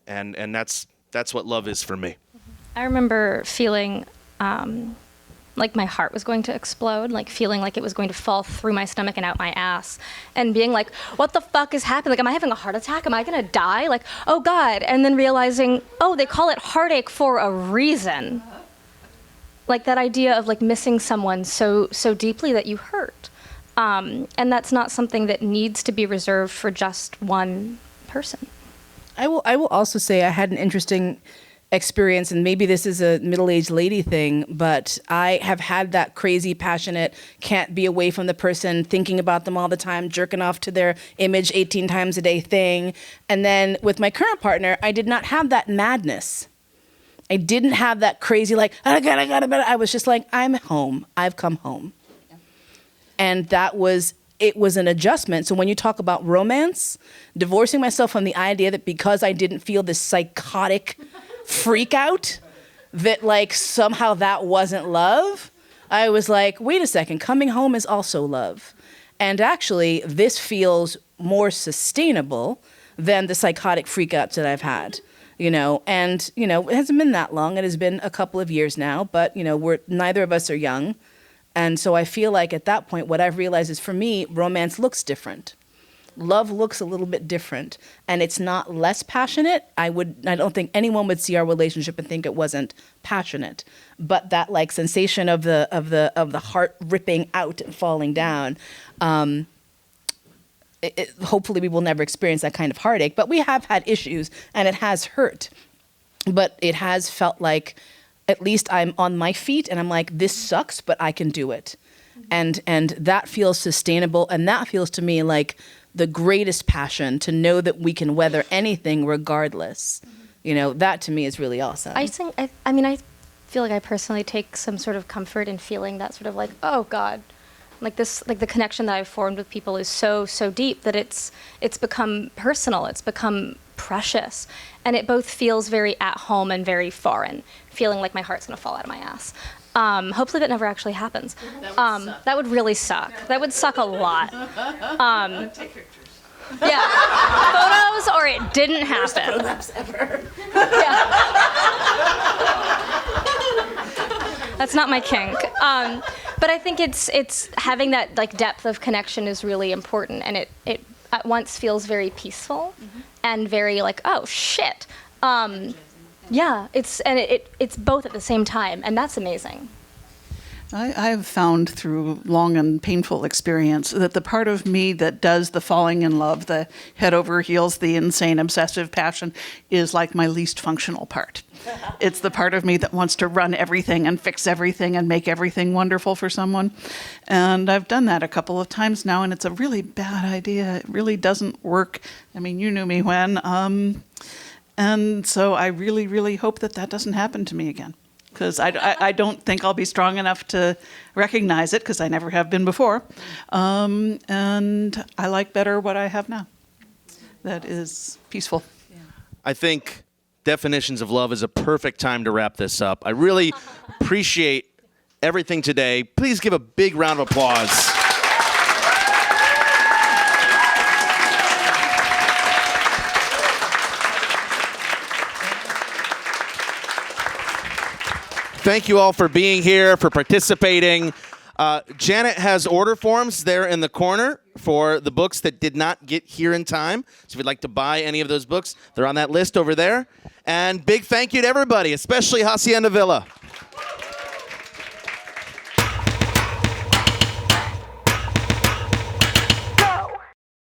And that's what love is for me. I remember feeling like my heart was going to explode, like feeling like it was going to fall through my stomach and out my ass, and being like, what the fuck is happening? Like, am I having a heart attack? Am I gonna die? Like, oh God. And then realizing, oh, they call it heartache for a reason. Like that idea of like missing someone so deeply that you hurt. And that's not something that needs to be reserved for just one person. I will also say I had an interesting experience, and maybe this is a middle-aged lady thing, but I have had that crazy, passionate, can't be away from the person, thinking about them all the time, jerking off to their image 18 times a day thing. And then with my current partner, I did not have that madness. I didn't have that crazy, like, I was just like, I'm home. I've come home. Yeah. And it was an adjustment. So when you talk about romance, divorcing myself from the idea that because I didn't feel this psychotic freak out, that like somehow that wasn't love, I was like, wait a second, coming home is also love. And actually, this feels more sustainable than the psychotic freakouts that I've had. And it hasn't been that long. It has been a couple of years now, but neither of us are young. And so I feel like at that point, what I've realized is for me, romance looks different. Love looks a little bit different, and it's not less passionate. I don't think anyone would see our relationship and think it wasn't passionate. But that like sensation of the heart ripping out and falling down, hopefully we will never experience that kind of heartache. But we have had issues, and it has hurt. But it has felt like at least I'm on my feet and I'm like, this sucks, but I can do it. And that feels sustainable. And that feels to me like the greatest passion, to know that we can weather anything regardless. That to me is really awesome. I feel like I personally take some sort of comfort in feeling that sort of like, oh God, like this, like the connection that I've formed with people is so deep that it's become personal. It's become precious. And it both feels very at home and very foreign, feeling like my heart's gonna fall out of my ass. Hopefully that never actually happens. That would really suck. That would suck a lot. Take pictures. Yeah, photos or it didn't happen. Photographs ever. Yeah. That's not my kink. But I think it's having that like depth of connection is really important, and it at once feels very peaceful and very like, oh shit. Yeah, it's both at the same time, and that's amazing. I've found through long and painful experience that the part of me that does the falling in love, the head over heels, the insane obsessive passion, is like my least functional part. It's the part of me that wants to run everything and fix everything and make everything wonderful for someone. And I've done that a couple of times now, and it's a really bad idea. It really doesn't work. I mean, you knew me when. And so I really, really hope that doesn't happen to me again. Because I don't think I'll be strong enough to recognize it, because I never have been before. And I like better what I have now. That is peaceful. I think definitions of love is a perfect time to wrap this up. I really appreciate everything today. Please give a big round of applause. Thank you all for being here, for participating. Janet has order forms there in the corner for the books that did not get here in time. So if you'd like to buy any of those books, they're on that list over there. And big thank you to everybody, especially Hacienda Villa.